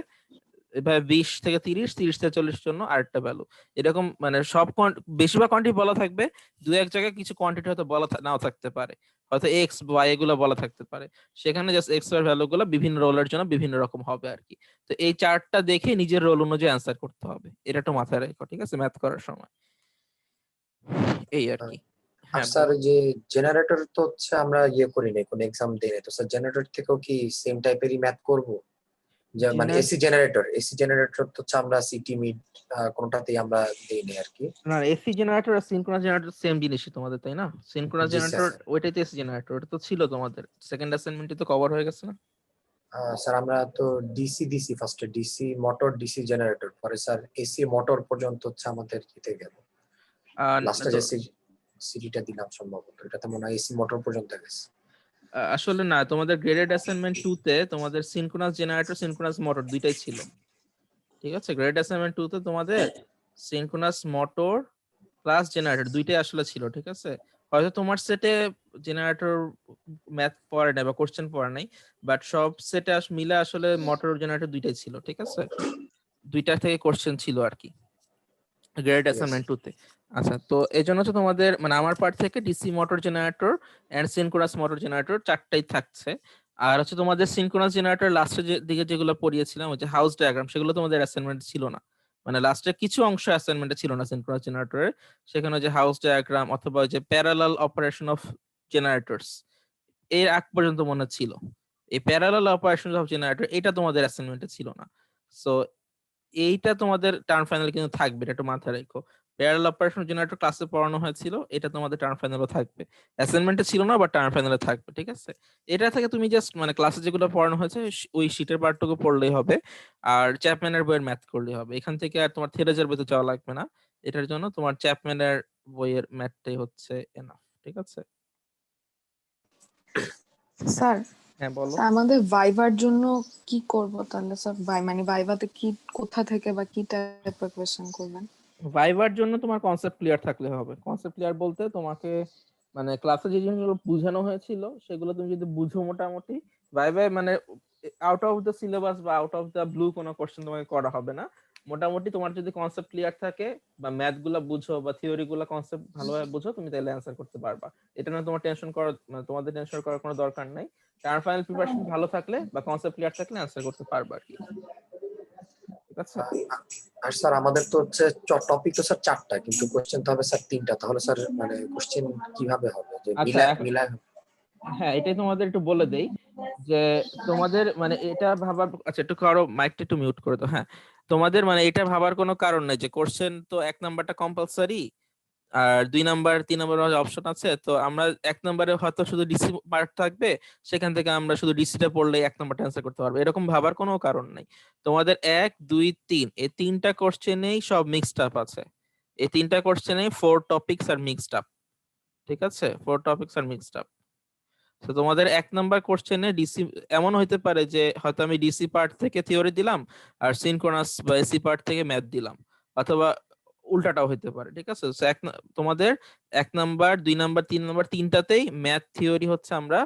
এভাবে 20 থেকে 30, 30 থেকে 40 জন্য আরেকটা ভ্যালু। এরকম মানে সব বেশিরভাগ কোয়ান্টিটি বলা থাকবে, দু এক জায়গায় কিছু কোয়ান্টিটি হয়তো বলা নাও থাকতে পারে, হয়তো এক্স ওয়াই এগুলো বলা থাকতে পারে, সেখানে জাস্ট এক্স এর ভ্যালু গুলো বিভিন্ন রোলের জন্য বিভিন্ন রকম হবে আর কি। তো এই চার্টটা দেখে নিজের রোল অনুযায়ী অ্যান্সার করতে হবে, এটা একটু মাথায় রাখো, ঠিক আছে, ম্যাথ করার সময়। এই আর কি। আর হ্যাঁ স্যার যে জেনারেটর তো হচ্ছে আমরা করি নাই, কোনো এক্সাম দিই নাই, তো স্যার জেনারেটর থেকেও কি সেম টাইপেরই ম্যাথ করব? যে মানে এসি জেনারেটর তো হচ্ছে আমরা সিটি মিড কোনটাতেই আমরা দেই নাই আর কি। না, এসি জেনারেটর আর সিনক্রোনাস জেনারেটর সেম জিনিসই তোমাদের, তাই না? সিনক্রোনাস জি স্যার। জেনারেটর ওইটাই তো এসি জেনারেটর, ওটা তো ছিল তোমাদের সেকেন্ড অ্যাসাইনমেন্টে তো কভার হয়ে গেছে না? স্যার আমরা তো ডিসি ডিসি ফার্স্টে ডিসি মোটর ডিসি জেনারেটর, পরে স্যার এসি মোটর পর্যন্ত হচ্ছে আমাদের দিতে গেল আর লাস্টে যে সিটিটা দিলাম সম্ভবত, এটাতে মনে হয় এসি মোটর পর্যন্ত গেছে। আসলে না, তোমাদের গ্রেডেড অ্যাসাইনমেন্ট 2 তে তোমাদের সিনক্রোনাস জেনারেটর সিনক্রোনাস মোটর দুইটাই ছিল, ঠিক আছে। গ্রেডেড অ্যাসাইনমেন্ট 2 তে তোমাদের সিনক্রোনাস মোটর প্লাস জেনারেটর দুইটাই আসলে ছিল, ঠিক আছে। হয়তো তোমার সেটে জেনারেটর ম্যাথ পড়ে নাই বা কোশ্চেন পড়ে নাই, বাট সব সেটে মিলে আসলে মোটর জেনারেটর দুইটাই ছিল, ঠিক আছে। দুইটা থেকে কোশ্চেন ছিল আর কি গ্রেড ঠিক আছে। অ্যাসাইনমেন্ট 2 তে। আচ্ছা, তো এই জন্য হচ্ছে তোমাদের মানে আমার পার্ট থেকে DC motor generator and synchronous motor generator চারটাই থাকছে। আর হচ্ছে তোমাদের সিনক্রোনাস জেনারেটর লাস্টের দিকে যেগুলো পড়িয়েছিলাম ওই যে হাউস ডায়াগ্রাম, সেগুলো তোমাদের অ্যাসাইনমেন্ট ছিল না, মানে লাস্টে কিছু অংশ অ্যাসাইনমেন্টে ছিল না সিনক্রোনাস জেনারেটরের। সেখানে যে হাউস ডায়াগ্রাম অথবা ওই যে প্যারালাল অপারেশন অফ জেনারেটরস এর আগ পর্যন্ত মনে হয় ছিল। এই প্যারালাল অপারেশন অফ জেনারেটর এটা তোমাদের অ্যাসাইনমেন্টে ছিল না। সো এইটা তোমাদের টার্ম ফাইনাল কিন্তু থাকবে, এটা একটু মাথায় রাখো। প্যারালাল অপারেশন জেনারেটর ক্লাসে পড়ানো হয়েছিল, এটা তোমাদের টার্ম ফাইনালও থাকবে। অ্যাসাইনমেন্টে ছিল না বাট টার্ম ফাইনালে থাকবে, ঠিক আছে। এটা থেকে তুমি জাস্ট মানে ক্লাসে যেগুলো পড়ানো হয়েছে ওই শীটের পার্টটুকু পড়লেই হবে, আর চ্যাপম্যানের বইয়ের ম্যাথ করলেই হবে। এখান থেকে আর তোমার থিওরিজের বইতে যাওয়া লাগবে না। এটার জন্য তোমার চ্যাপম্যানের বইয়ের ম্যাথটাই হচ্ছে এনাফ, ঠিক আছে। স্যার, হ্যাঁ বলো। আমাদের ভাইবার জন্য কি করব তাহলে স্যার? মানে ভাইভাতে কি কোথা থেকে বা কি টাইপের কোয়েশ্চেন করবেন? ভাইবার জন্য তোমার কনসেপ্ট ক্লিয়ার থাকলে হবে। কনসেপ্ট ক্লিয়ার বলতে তোমাকে মানে ক্লাসে যে জিনিসগুলো বোঝানো হয়েছিল সেগুলো তুমি যদি বুঝো মোটামুটি, ভাইবাই মানে আউট অফ দ্য সিলেবাস বা আউট অফ দ্য ব্লু কোনো কোশ্চেন তোমাকে করা হবে না। মোটামুটি তোমার যদি কনসেপ্ট ক্লিয়ার থাকে বা ম্যাথ গুলা বুঝো বা থিওরি গুলা কনসেপ্ট ভালোভাবে বুঝো, তুমি তাহলে অ্যান্সার করতে পারবা। এটা নিয়ে তোমার টেনশন করার মানে তোমাদের টেনশন করার কোনো দরকার নাই। টার্ম ফাইনাল প্রিপারেশন ভালো থাকলে বা কনসেপ্ট ক্লিয়ার থাকলে অ্যান্সার করতে পারবা আর কি, ঠিক আছে। আর স্যার আমাদের তো হচ্ছে টপিক তো স্যার 4টা, কিন্তু কোশ্চেন তো হবে স্যার 3টা। তাহলে স্যার মানে কোশ্চেন কিভাবে হবে, যে আচ্ছা মিলা? হ্যাঁ, এটাই তোমাদের একটু বলে দেই যে তোমাদের মানে এটা ভাবার, আচ্ছা একটু কারো মাইকটা একটু মিউট করে দাও। হ্যাঁ, তোমাদের মানে এটা ভাবার কোনো কারণ নাই যে কোশ্চেন তো 1 নাম্বারটা কম্পালসারি আর 2 নাম্বার 3 নাম্বার অপশন আছে। তো আমরা 1 নাম্বারে হয়তো শুধু ডিসি পার্ট থাকবে, সেখান থেকে আমরা শুধু ডিসিটা পড়লে 1 নাম্বারটা অ্যান্সার করতে পারবো, এরকম ভাবার কোনো কারণ নাই। তোমাদের 1 2 3 এই তিনটা কোশ্চেনেই সব মিক্সড আপ আছে। এই তিনটা কোশ্চেনেই 4 টপিকস আর মিক্সড আপ, ঠিক আছে। 4 টপিকস আর মিক্সড আপ। তো তোমাদের 1 নাম্বার কোশ্চেনে ডিসি এমন হইতে পারে যে হয়তো আমি ডিসি পার্ট থেকে থিওরি দিলাম আর সিনক্রোনাস বা এসি পার্ট থেকে ম্যাথ দিলাম, অথবা উল্টাটাও হইতে পারে, ঠিক আছে। So, তোমাদের 1 নাম্বার 2 নাম্বার 3 নাম্বার তিনটাতেই ম্যাথ থিওরি হচ্ছে আমরা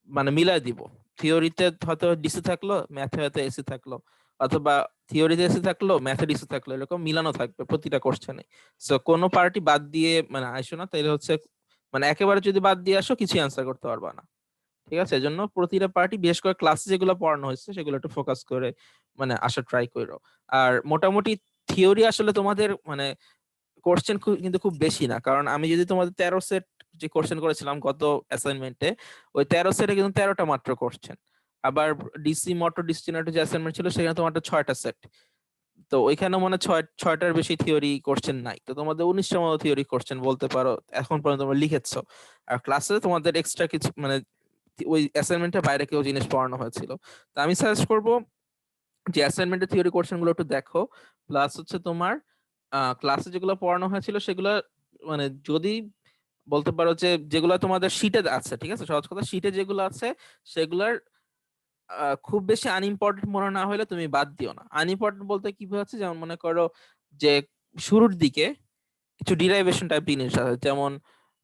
মানে মিলাই দিব। থিওরিতে হয়তো ডিসি থাকলো, ম্যাথে হয়তো এসি থাকলো, অথবা থিওরিতে এসি থাকলো ম্যাথে ডিসি থাকলো, এরকম মিলানো থাকবে প্রতিটা কোশ্চেনে। সো কোনো পার্টি বাদ দিয়ে মানে আইসো না, তাইলে হচ্ছে মানে একেবারে যদি বাদ দিয়ে আসো কিছু অ্যান্সার করতে পারবা না, ঠিক আছে। এজন্য প্রতিটা পার্টি বিশেষ করে ক্লাসে যেগুলো পড়ানো হয়েছে সেগুলো একটু ফোকাস করে মানে আসা ট্রাই করো। আর মোটামুটি থিওরি আসলে তোমাদের মানে কোশ্চেন কিন্তু খুব বেশি না, কারণ আমি যদি তোমাদের 13 সেট যে কোশ্চেন করেছিলাম গত অ্যাসাইনমেন্টে, ওই 13 সেটে কিন্তু 13টা মাত্র কোশ্চেন। আবার ডিসি মোটর ডিসিনারিটর যে অ্যাসাইনমেন্ট ছিল সেখানে তোমার 6টা সেট। তো ওইখানে মনে হয় 6টার বেশি থিওরি কোশ্চেন নাই। তো তোমাদের 19টা মতো থিওরি কোশ্চেন বলতে পারো এখন পর্যন্ত তোমরা লিখেছো। আর ক্লাসে তোমাদের এক্সট্রা কিছু মানে ওই অ্যাসাইনমেন্টের বাইরে কেউ জিনিস পড়ানো হয়েছিল। তো আমি সাজেস্ট করব যে অ্যাসাইনমেন্টের থিওরি কোশ্চেন গুলো একটু দেখো, প্লাস হচ্ছে তোমার ক্লাসে যেগুলো পড়ানো হয়েছিল সেগুলো মানে যদি বলতে পারো যে যেগুলো তোমাদের শীটে আছে, ঠিক আছে, সহজ কথা শীটে যেগুলো আছে সেগুলোর খুব বেশি আনইম্পর্টেন্ট মনে না হলে তুমি বাদ দিও না। আনইম্পর্টেন্ট বলতে কি বোঝাচ্ছে, যেমন মনে করো যে শুরুর দিকে কিছু ডিরাইভেশন টাইপ জিনিস আছে, যেমন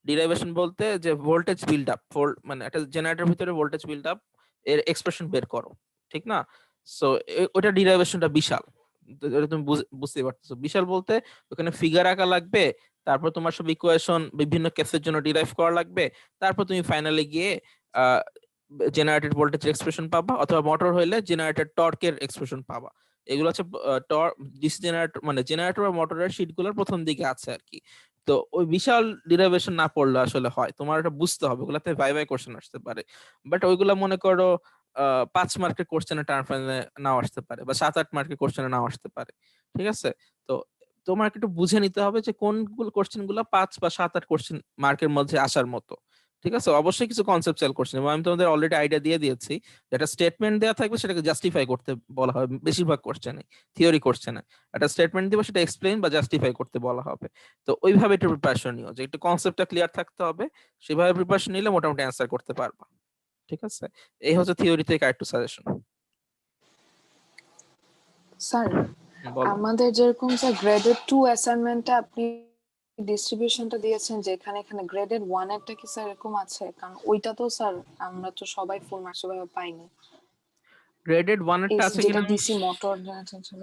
ডিরাইভেশন বলতে যে ভোল্টেজ বিল্ড আপ, মানে একটা জেনারেটর ভিতরে ভোল্টেজ বিল্ড আপ এর এক্সপ্রেশন বের করো, ঠিক না। সো ওটা ডিরাইভেশনটা বিশাল। তো এটা তুমি বুঝতে পারতেছো বিশাল বলতে ওখানে ফিগার আঁকা লাগবে, তারপর তোমার সব ইকুয়েশন বিভিন্ন কেসের জন্য ডিরাইভ করা লাগবে, তারপর তুমি ফাইনালি গিয়ে জেনারেটেড ভোল্টেজ এক্সপ্রেশন পাবা, অথবা মোটর হইলে জেনারেটেড টর্কের এক্সপ্রেশন পাবা। এগুলো হচ্ছে ডিসি জেনারেটর মানে জেনারেটর বা মোটরের শীট গুলোর প্রথম দিকে আছে আর কি। তো ওই বিশাল ডিরাইভেশন না পড়লে আসলে হয়, তোমার এটা বুঝতে হবে, ওগুলাতে ভাই ভাই কোশ্চেন আসতে পারে। বাট ওইগুলা মনে করো 5 মার্কের কোশ্চেনে টার্ম ফাইনালে নাও আসতে পারে, বা 7-8 মার্কের কোশ্চেনে নাও আসতে পারে, ঠিক আছে। তো তোমাকে একটু বুঝে নিতে হবে যে কোন কোশ্চেন গুলো 5 বা 7-8 কোশ্চেন মার্কের মধ্যে আসার মতো। ঠিক আছে, অবশ্যই কিছু কনসেপচুয়াল কোশ্চেন, এবং আমি তোমাদের অলরেডি আইডিয়া দিয়ে দিয়েছি, যেটা স্টেটমেন্ট দেওয়া থাকবে সেটাকে জাস্টিফাই করতে বলা হবে বেশিরভাগ কোশ্চেনে, থিওরি কোশ্চেনে একটা স্টেটমেন্ট দিবে, সেটা এক্সপ্লেইন বা জাস্টিফাই করতে বলা হবে। তো ওইভাবে একটু প্রিপারেশন নিও, যে একটু কনসেপ্টটা ক্লিয়ার থাকতে হবে, সেভাবে প্রিপারেশন নিলে মোটামুটি অ্যান্সার করতে পারবা। ঠিক আছে, এই হচ্ছে থিওরি থেকে আরেকটু সাজেশন। স্যার বলো। আমাদের যেরকম স্যার গ্রেডেড 2 অ্যাসাইনমেন্টে আপনি ডিস্ট্রিবিউশনটা দিয়েছেন, যে এখানে এখানে গ্রেডেড 1 এরটা কি স্যার এরকম আছে? কারণ ওইটা তো স্যার আমরা তো সবাই ফুল মার্কস ভাবে পাইনি। গ্রেডেড 1 এই এরটা আছে যেটা কিনা আমি ডিসি মোটর ছিল।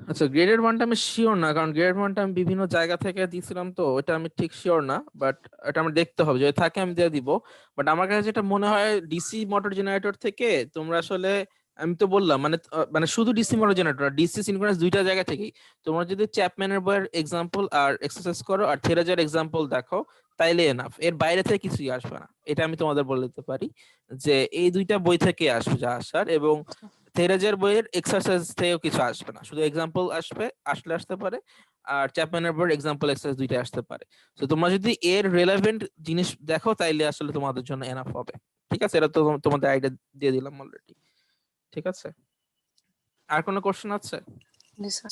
আচ্ছা, গ্রেডেড 1টা আমি শিওর না, কারণ গ্রেডেড 1টা আমি বিভিন্ন জায়গা থেকে দিয়েছিলাম, তো এটা আমি ঠিক শিওর না, বাট এটা আমার দেখতে হবে, যদি থাকে আমি দিয়ে দিব। বাট আমার কাছে যেটা মনে হয়, ডিসি মোটর জেনারেটর থেকে তোমরা আসলে, আমি তো বললাম মানে মানে শুধু DC motor generator, DC synchronous দুইটা জায়গা থেকেই তোমরা যদি চ্যাপম্যানের বইয়ের এক্সাম্পল আর এক্সারসাইজ করো আর থেরাজের এক্সাম্পল দেখো, তাইলে এনাফ, এর বাইরে থেকে কিছুই আসবে না, এটা আমি তোমাদের বলে দিতে পারি, যে এই দুইটা বই থেকে আসবে যা আসার, এবং থেরেজের বইয়ের এক্সারসাইজ থেকেও কিছু আসবে না, শুধু এক্সাম্পল আসবে, আসতে পারে, আর চ্যাপম্যানের বইয়ের এক্সাম্পল এক্সারসাইজ দুইটা আসতে পারে। তো তোমরা যদি এর রিলেভেন্ট জিনিস দেখো, তাইলে আসলে তোমাদের জন্য এনাফ হবে। ঠিক আছে, এটা তো তোমাদের আইডিয়া দিয়ে দিলাম অলরেডি। ঠিক আছে, আর কোনো কোশ্চেন আছে?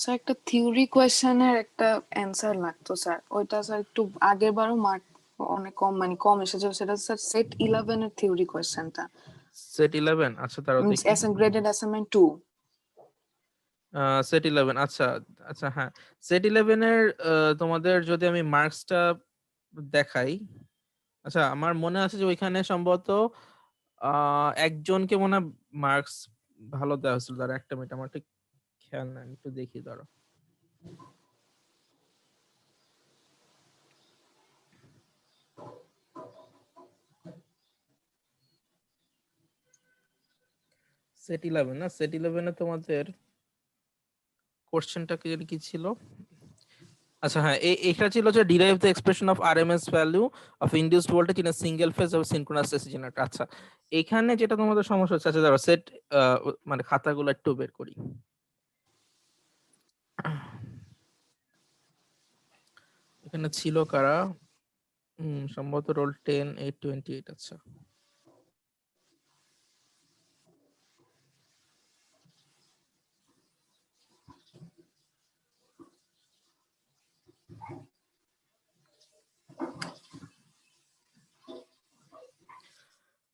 স্যার একটা থিওরি কোয়েশ্চেনের একটা অ্যানসার লাগতো স্যার, ওইটা স্যার একটু আগের বারও মার্ক অনেক কম মানে কম এসেছিল, সেটা স্যার সেট 11 এর থিওরি কোয়েশ্চেনটা। সেট 11, আচ্ছা তারও দেখি। গ্রেডেড অ্যাসাইনমেন্ট 2 সেট 11, আচ্ছা আচ্ছা, হ্যাঁ সেট 11 এর তোমাদের যদি আমি মার্কসটা দেখাই, আচ্ছা আমার মনে আছে যে ওইখানে সম্ভবত একজনকে মনে হয় মার্কস ভালো দেওয়া হয়েছিল, তার একটা মিনিট, আমার ঠিক খেয়াল নাই, আমি একটু দেখি ধরো। সেট 11 না, সেট 11 এ তোমাদের কোশ্চেনটা কি ছিল? আচ্ছা হ্যাঁ, এটা ছিল যে derive the expression of RMS value of induced voltage in a single phase of synchronous AC generator. আচ্ছা, এখানে যেটা তোমাদের সমস্যা হচ্ছে, আচ্ছা ধরো সেট, মানে খাতাগুলো একটু বের করি। এখানে ছিল কারা, সম্ভবত রোল 10 828। আচ্ছা,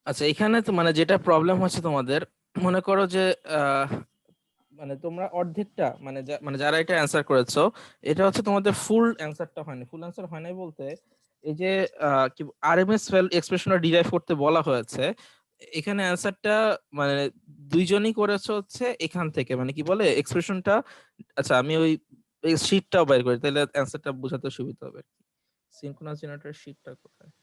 আচ্ছা এখানে তো মানে যেটা প্রবলেম হচ্ছে তোমাদের, মনে করো যে মানে তোমরা অর্ধেকটা মানে যারা এটা অ্যান্সার করেছো, এটা হচ্ছে তোমাদের ফুল অ্যান্সারটা হয়নি। ফুল অ্যান্সার হয় নাই বলতে, এই যে কি আরএমএস ভ্যালু এক্সপ্রেশনটা ডিরাইভ করতে বলা হয়েছে, এখানে অ্যান্সারটা মানে দুইজনই করেছো হচ্ছে এখান থেকে, মানে কি বলে এক্সপ্রেশনটা। আচ্ছা আমি ওই শীটটাও বের করি, তাহলে অ্যান্সারটা বোঝাতে সুবিধা হবে। সিনক্রোনাস জেনারেটর শীটটা কোথায়?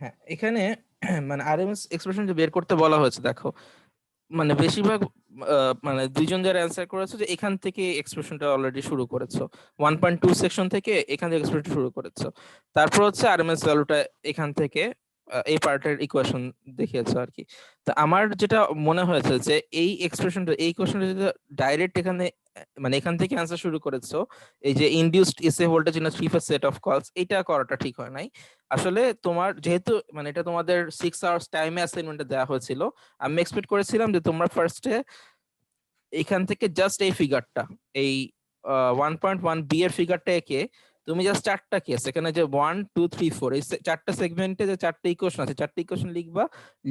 হ্যাঁ এখানে মানে আরএমএস এক্সপ্রেশন যে বের করতে বলা হয়েছে, দেখো মানে বেশিরভাগ মানে দুইজন যারা অ্যান্সার করেছো, যে এখান থেকে এক্সপ্রেশনটা অলরেডি শুরু করেছো, 1.2 সেকশন থেকে এখান থেকে এক্সপ্রেশন শুরু করেছো, তারপর হচ্ছে আরএমএস ভ্যালুটা এখান থেকে এই পার্টের ইকুয়েশন দেখিয়েছো আর কি। তো আমার যেটা মনে হয়েছে যে এই এক্সপ্রেশনটা, এই কোশ্চেনটা যদি ডাইরেক্ট এখানে মানে এখান থেকে অ্যান্সার শুরু করেছো, এই যে induced AC voltage in a three phase set of coals, এটা করাটা ঠিক হয় নাই। আসলে তোমার যেহেতু মানে এটা তোমাদের 6 আওয়ার্স টাইমে অ্যাসাইনমেন্টে দেওয়া হয়েছিল, আমি এক্সপেক্ট করেছিলাম যে তোমরা ফার্স্টে এখান থেকে জাস্ট এই ফিগারটা, এই 1.1 বি এর ফিগারটা এঁকে তুমি জাস্ট চারটা কেস, এখানে যে 1 2 3 4 এই চারটা সেগমেন্টে যে চারটা ইকুয়েশন আছে, চারটা ইকুয়েশন লিখবা,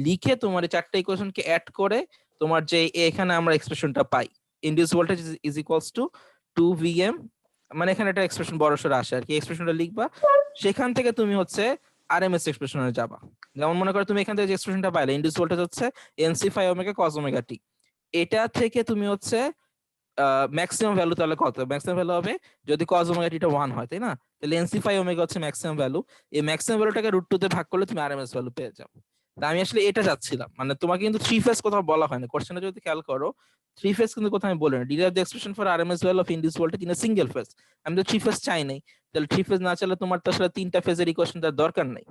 লিখে তোমার এই চারটা ইকুয়েশনকে অ্যাড করে তোমার যে এখানে আমরা এক্সপ্রেশনটা পাই, induce voltage is equals to 2 VM, মানে এখানে একটা এক্সপ্রেশন বড়সড় আসে আর কি, এক্সপ্রেশনটা লিখবা, সেখান থেকে তুমি হচ্ছে আরএমএস এক্সপ্রেশনে যাবা। যেমন মনে করো তুমি এখান থেকে যে এক্সপ্রেশনটা পাইলে, ইনডিউস ভোল্টেজ হচ্ছে NC phi omega cos omega T, এটা থেকে তুমি হচ্ছে ম্যাক্সিমাম ভ্যালু তাহলে কত, ম্যাক্সিমাম ভ্যালু হবে যদি কস ওমেগা টিটা 1 হয়, তাই না? তাহলে এনসি ফাই ওমেগা হচ্ছে ম্যাক্সিমাম ভ্যালু, এই ম্যাক্সিমাম ভ্যালুটাকে √2 তে ভাগ করলে তুমি আরএমএস ভ্যালু পেয়ে যাও। তা আমি আসলে এটা চাচ্ছিলাম, মানে তোমাকে কিন্তু থ্রি ফেজ কোথাও বলা হয় না, কোশ্চেনটা যদি খেয়াল করো থ্রি ফেজ কিন্তু কোথাও আমি বলি না, derive the expression for RMS value of induced voltage in a single phase. আমি তো থ্রি ফেজ চাই নাই, তাহলে থ্রি ফেজ না চাইলে তোমার তো আসলে তিনটা ফেজের ইকুয়েশন দেওয়ার দরকার নাই,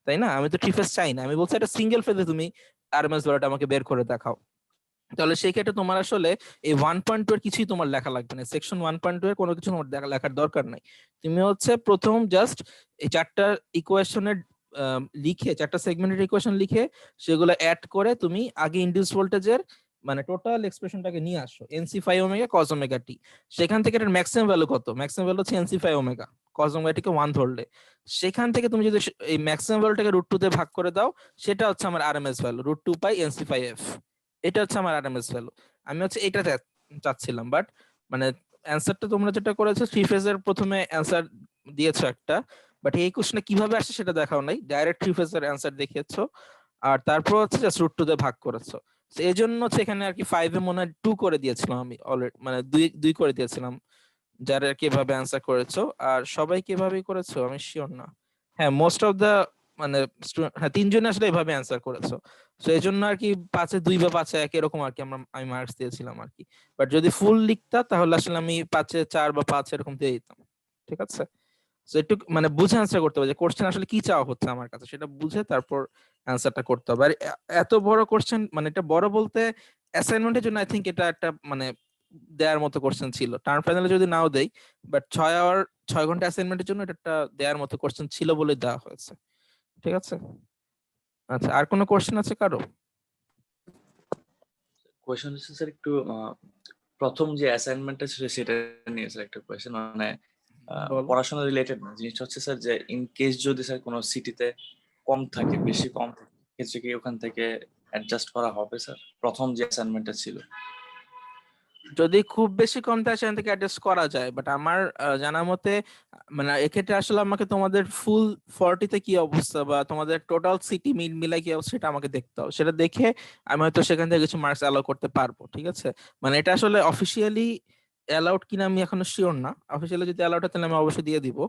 তাই না? আমি তো থ্রি ফেজ চাই না, আমি বলছি একটা সিঙ্গেল ফেজে তুমি আরএমএস ভ্যালুটা আমাকে বের করে দেখাও। তাহলে সেই ক্ষেত্রে তোমার আসলে এই 1.2 এর কিছুই তোমার লেখা লাগবে না, সেকশন 1.2 এর কোনো কিছু তোমার লেখার দরকার নাই। তুমি হচ্ছে প্রথম জাস্ট এই চারটা ইকুয়েশনের লিখে, চারটা সেগমেন্টের ইকুয়েশন লিখে সেগুলো অ্যাড করে তুমি আগে ইনডিউস ভোল্টেজের মানে টোটাল এক্সপ্রেশনটাকে নিয়ে আসো, NC phi omega cos omega T. সেখান থেকে এটার ম্যাক্সিমাম ভ্যালু কত, ম্যাক্সিমাম ভ্যালু হচ্ছে NC phi omega, cos omega টিকে 1 ধরলে সেখান থেকে তুমি যদি এই ম্যাক্সিমাম ভ্যালুটাকে √2 তে ভাগ করে দাও, সেটা হচ্ছে আমার আরএমএস ভ্যালু, √2 পাই এনসি ফাই এফ। এটা হচ্ছে আমার আরএমএস ভ্যালু। আমি হচ্ছে এটা চাচ্ছিলাম, বাট মানে অ্যান্সারটা তোমরা যেটা করেছো থ্রি ফেজের প্রথমে অ্যান্সার দিয়েছো একটা, বাট এই কোশ্চেনে কিভাবে আসছে সেটা দেখাও নাই, ডাইরেক্ট থ্রি ফেজের অ্যান্সার দেখিয়েছো আর তারপর হচ্ছে জাস্ট √2 দিয়ে ভাগ করেছো। তো এই জন্য হচ্ছে এখানে আর কি 5 এ মনে হয় 2 করে দিয়েছিলাম আমি অলরেডি, মানে দুই দুই করে দিয়েছিলাম যারা কিভাবে অ্যান্সার করেছো। আর সবাই কিভাবে করেছো আমি শিওর না, হ্যাঁ মোস্ট অফ দা মানে হ্যাঁ তিনজনে আসলে এভাবে অ্যান্সার করেছো। তো এই জন্য আর কি 5-এ 2 বা 5-এ 1 এরকম আর কি আমি মার্কস দিয়েছিলাম আর কি। বাট যদি ফুল লিখতা তাহলে আসলে আমি 5-এ 4 বা 5 এরকম দিয়ে দিতাম। ঠিক আছে, তো একটু মানে বুঝে অ্যান্সার করতে হবে যে কোশ্চেন আসলে কি চাওয়া হচ্ছে আমার কাছে, সেটা বুঝে তারপর অ্যান্সারটা করতে হবে। আর এত বড় কোশ্চেন, মানে এটা বড় বলতে অ্যাসাইনমেন্টের জন্য আই থিংক এটা একটা মানে দেয়ার মতো কোশ্চেন ছিল, টার্ম ফাইনালে যদি নাও দেই, বাট 6 ঘন্টা অ্যাসাইনমেন্টের জন্য এটা একটা দেয়ার মতো কোশ্চেন ছিল বলে দেওয়া হয়েছে। ঠিক আছে, আচ্ছা আর কোনো কোশ্চেন আছে কারো? কোয়েশ্চেন হচ্ছে স্যার একটু প্রথম যে অ্যাসাইনমেন্টটা ছিল সেটা নিয়ে স্যার একটা কোয়েশ্চেন, মানে বলো। পড়াশোনা রিলেটেড না, জিনিসটা হচ্ছে স্যার যে ইন কেস যদি স্যার কোনো সিটিতে কম থাকে, বেশি কম থাকে, ক্ষেত্রে কি ওখান থেকে অ্যাডজাস্ট করা হবে স্যার? প্রথম যে অ্যাসাইনমেন্টটা ছিল যদি খুব বেশি কম থাকে সেখান থেকে অ্যাডজাস্ট করা যায়, বাট আমার জানা মতে মানে এক্ষেত্রে আসলে আমাকে তোমাদের ফুল 40-তে কি অবস্থা বা তোমাদের টোটাল সিটি মিলাই কি অবস্থা সেটা আমাকে দেখতে হবে, সেটা দেখে আমি হয়তো সেখান থেকে কিছু মার্কস অ্যালাউ করতে পারবো। ঠিক আছে, মানে এটা আসলে অফিসিয়ালি অ্যালাউড কিনা আমি এখনো শিওর না, অফিসিয়ালি যদি অ্যালাউড হয় তাহলে আমি অবশ্যই দিয়ে দিব।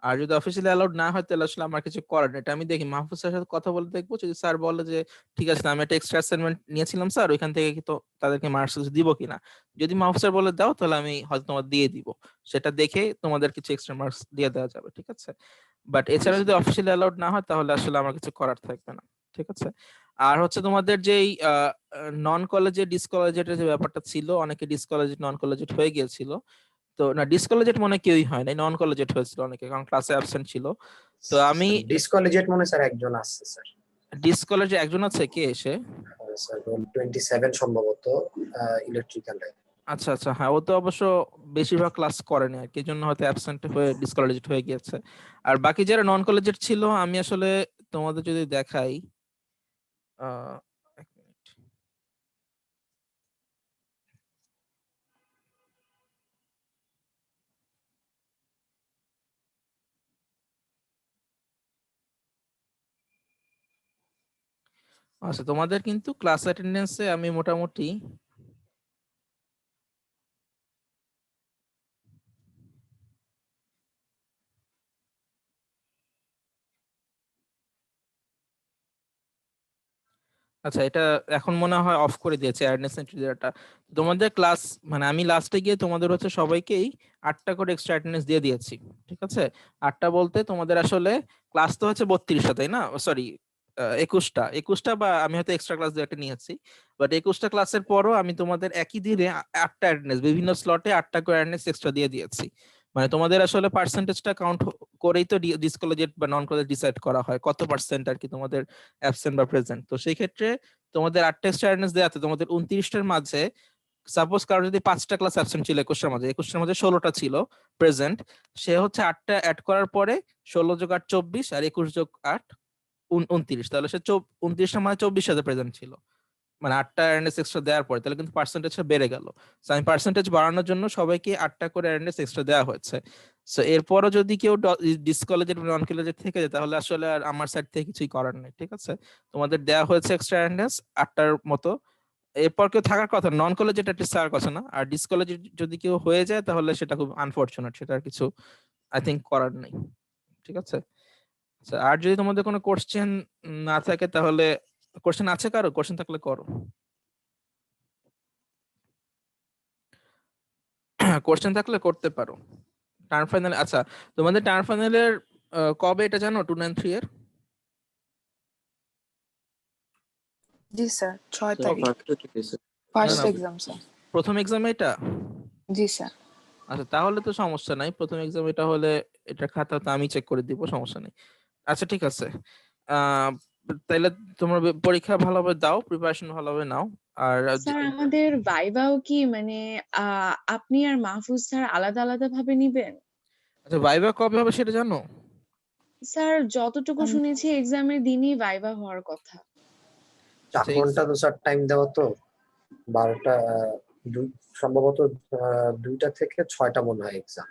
আর যদি অফিসিয়ালি অ্যালাউড না হয় তাহলে আসলে আমার কিছু করার নেই, এটা আমি দেখি মাহফুজ স্যারের সাথে কথা বলে দেখবো, যদি স্যার বলে যে ঠিক আছে আমি একটা এক্সট্রা অ্যাসাইনমেন্ট নিয়েছিলাম স্যার, ওইখান থেকে কি তো তাদেরকে মার্কস দিব কিনা। যদি মাহফুজার বলে দাও তাহলে আমি হয়তো তোমার দিয়ে দিব, সেটা দেখে তোমাদের কিছু এক্সট্রা মার্কস দিয়ে দেওয়া যাবে। ঠিক আছে, বাট এছাড়া যদি অফিসিয়ালি অ্যালাউড না হয় তাহলে আসলে আমার কিছু করার থাকবে না। ঠিক আছে, আর হচ্ছে তোমাদের যেই নন কলেজে ডিসকলেজেটের যে ব্যাপারটা ছিল, অনেকে ডিসকলেজেট নন কলেজেট হয়ে গিয়েছিল, তো না ডিসকলেজেট মনে হয় কেউই হয় নাই, নন কলেজেট হয়েছিল অনেকে, কারণ ক্লাসে অ্যাবসেন্ট ছিল। তো আমি ডিসকলেজেট মনে হয় স্যার একজন আসছে স্যার। ডিসকলেজে একজন আছে, কে এসে? স্যার 27 সম্ভবত, ইলেকট্রিক্যাল। আচ্ছা আচ্ছা, হ্যাঁ ও তো অবশ্য বেশিরভাগ ক্লাস করেনি আর কি, এই জন্য হয়তো অ্যাবসেন্ট হয়ে ডিসকলেজেড হয়ে গিয়েছে। আর বাকি যারা নন কলেজের ছিল আমি আসলে তোমাদের যদি দেখাই, এক মিনিট। আচ্ছা তোমাদের কিন্তু ক্লাস অ্যাটেন্ডেন্সে আমি মোটামুটি আচ্ছা এটা এখন মনে হয় অফ করে দিয়েছে অ্যাটেন্ডেন্স এন্ট্রিটা। তোমাদের ক্লাস মানে আমি লাস্টে গিয়ে তোমাদের হচ্ছে সবাইকেই 8টা করে এক্সট্রা অ্যাটেন্ডেন্স দিয়ে দিয়েছি। ঠিক আছে, 8টা বলতে তোমাদের আসলে ক্লাস তো হচ্ছে 32টা তাই না, সরি 21টা বা আমি হয়তো এক্সট্রা ক্লাস দিয়ে একটা নিয়েছি, বাট 21টা ক্লাসের পরও আমি তোমাদের একই দিনে 8টা অ্যাটেন্ডেন্স বিভিন্ন স্লটে 8টা করে অ্যাটেন্ডেন্স এক্সট্রা দিয়ে দিয়েছি। মানে তোমাদের আসলে পার্সেন্টেজটা কাউন্ট করেই তো ডিসকলেজেট বা নন কলেজ ডিসাইড করা হয় কত পার্সেন্ট আর কি তোমাদের অ্যাবসেন্ট বা প্রেজেন্ট। তো সেই ক্ষেত্রে তোমাদের 8টা এক্সট্রা অ্যাটেন্ডেন্স দেওয়াতে তোমাদের 29টার মাঝে সাপোজ কারো যদি 5টা ক্লাস অ্যাবসেন্ট ছিল 21টার মধ্যে 16টা ছিল প্রেজেন্ট, সে হচ্ছে 8টা অ্যাড করার পরে 16 যোগ 8 24 আর 21 যোগ 8 29, তাহলে সে 29টার মাঝে 24 সাথে প্রেজেন্ট ছিল, মানে 8টা অ্যাটেন্ডেন্স এক্সট্রা দেওয়ার পরে তাহলে কিন্তু পার্সেন্টেজটা বেড়ে গেল। সো আমি পার্সেন্টেজ বাড়ানোর জন্য সবাইকে 8টা করে অ্যাটেন্ডেন্স এক্সট্রা দেওয়া হয়েছে। সো এরপরও যদি কেউ ডিসকলেজেড বা নন কলেজেড থেকে যায় তাহলে আসলে আর আমার সাইড থেকে কিছুই করার নেই। ঠিক আছে, তোমাদের দেওয়া হয়েছে এক্সট্রা অ্যাটেন্ডেন্স 8টার মতো, এরপর কেউ থাকার কথা, নন কলেজেড অ্যাটলিস্ট থাকার কথা না, আর ডিসকলেজেড যদি কেউ হয়ে যায় তাহলে সেটা খুব আনফরচুনেট, সেটা আর কিছু আই থিংক করার নেই। ঠিক আছে, আচ্ছা আর যদি তোমাদের কোনো কোশ্চেন না থাকে তাহলে, কোশ্চেন আছে কারো? কোশ্চেন থাকলে করো, কোশ্চেন থাকলে করতে পারো। টার্ম ফাইনাল, আচ্ছা তোমাদের টার্ম ফাইনালের কবে এটা জানো 2, 9, 3 এর? জি স্যার 6 তারিখ। ফার্স্ট থেকে স্যার ফার্স্ট না। Exam sir. প্রথম এক্সাম এটা? জি স্যার। আচ্ছা, তাহলে তো সমস্যা নাই। প্রথম এক্সাম এটা হলে এটা খাতা তো আমি চেক করে দিব, সমস্যা নেই। আচ্ছা ঠিক আছে। আহ তাইলে তোমরা পরীক্ষা ভালোভাবে দাও, প্রিপারেশন ভালোভাবে নাও। আর স্যার আমাদের ভাইভাও কি মানে আপনি আর মাহফুজ স্যার আলাদা আলাদা ভাবে নিবেন? আচ্ছা, ভাইভা কবে হবে সেটা জানো? স্যার যতটুকু শুনেছি এক্সামের দিনই ভাইভা হওয়ার কথা। 4 ঘন্টা তো স্যার টাইম দেওয়া তো 12টা সম্ভবত 2টা থেকে 6টা মনে হয় এক্সাম।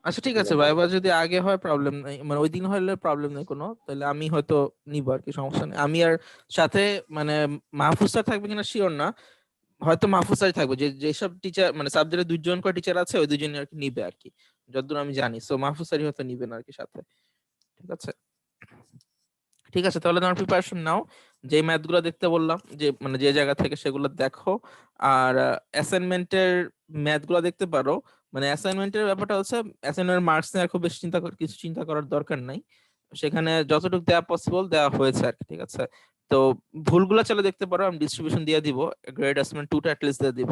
আচ্ছা ঠিক আছে, ভাইভা যদি আগে হয় প্রবলেম নাই, মানে ওই দিন হলে প্রবলেম নেই কোনো, তাহলে আমি হয়তো নিব আর কি, সমস্যা নেই। আমি আর সাথে মানে মাহফুজ স্যার থাকবে কিনা শিওর না, হয়তো মাহফুজ স্যারই থাকবে। যেসব টিচার মানে সাবজেক্টে 2জন করে টিচার আছে, ওই 2জনই আর কি নিবে আর কি, যতদূর আমি জানি। সো মাহফুজ স্যারই হয়তো নিবেন আর কি সাথে। ঠিক আছে, ঠিক আছে, তাহলে তোমার প্রিপারেশন নাও। যে ম্যাথ গুলো দেখতে বললাম, যে মানে যে জায়গা থেকে, সেগুলো দেখো। আর অ্যাসাইনমেন্টের ম্যাথ গুলো দেখতে পারো। মানে অ্যাসাইনমেন্টের ব্যাপারটা হচ্ছে, অ্যাসাইনমেন্টের মার্কস নিয়ে আর খুব বেশি কিছু চিন্তা করার দরকার নাই। সেখানে যতটুকু দেওয়া পসিবল দেওয়া হয়েছে আর কি, ঠিক আছে। তো ভুলগুলো চলে দেখতে পারো, আমি ডিস্ট্রিবিউশন দিয়ে দিব, গ্রেড অ্যাসাইনমেন্ট 2টা অ্যাটলিস্ট দিয়ে দিব।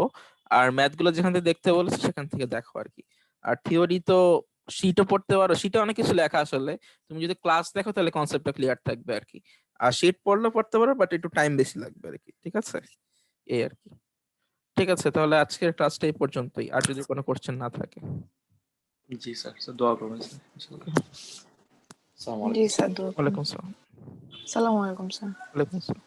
আর ম্যাথ গুলো যেখান থেকে দেখতে বলেছে সেখান থেকে দেখো আর কি। আর থিওরি তো শীটও পড়তে পারো, শীটে অনেক কিছু লেখা আসলে। তুমি যদি ক্লাস দেখো তাহলে কনসেপ্টটা ক্লিয়ার থাকবে আর কি। আর শীট পড়লেও পড়তে পারো, বাট একটু টাইম বেশি লাগবে আর কি, ঠিক আছে। এই আর কি। ঠিক আছে, তাহলে আজকের ক্লাসটা এই পর্যন্তই, আর যদি কোনো কোশ্চেন না থাকে। জি স্যার, স্যার দোয়া করবেন স্যার ইনশাআল্লাহ। আসসালামু জি আলাইকুম। স্যার। ওয়ালাইকুম আসসালাম। সালাম আলাইকুম স্যার। ওয়ালাইকুম আসসালাম।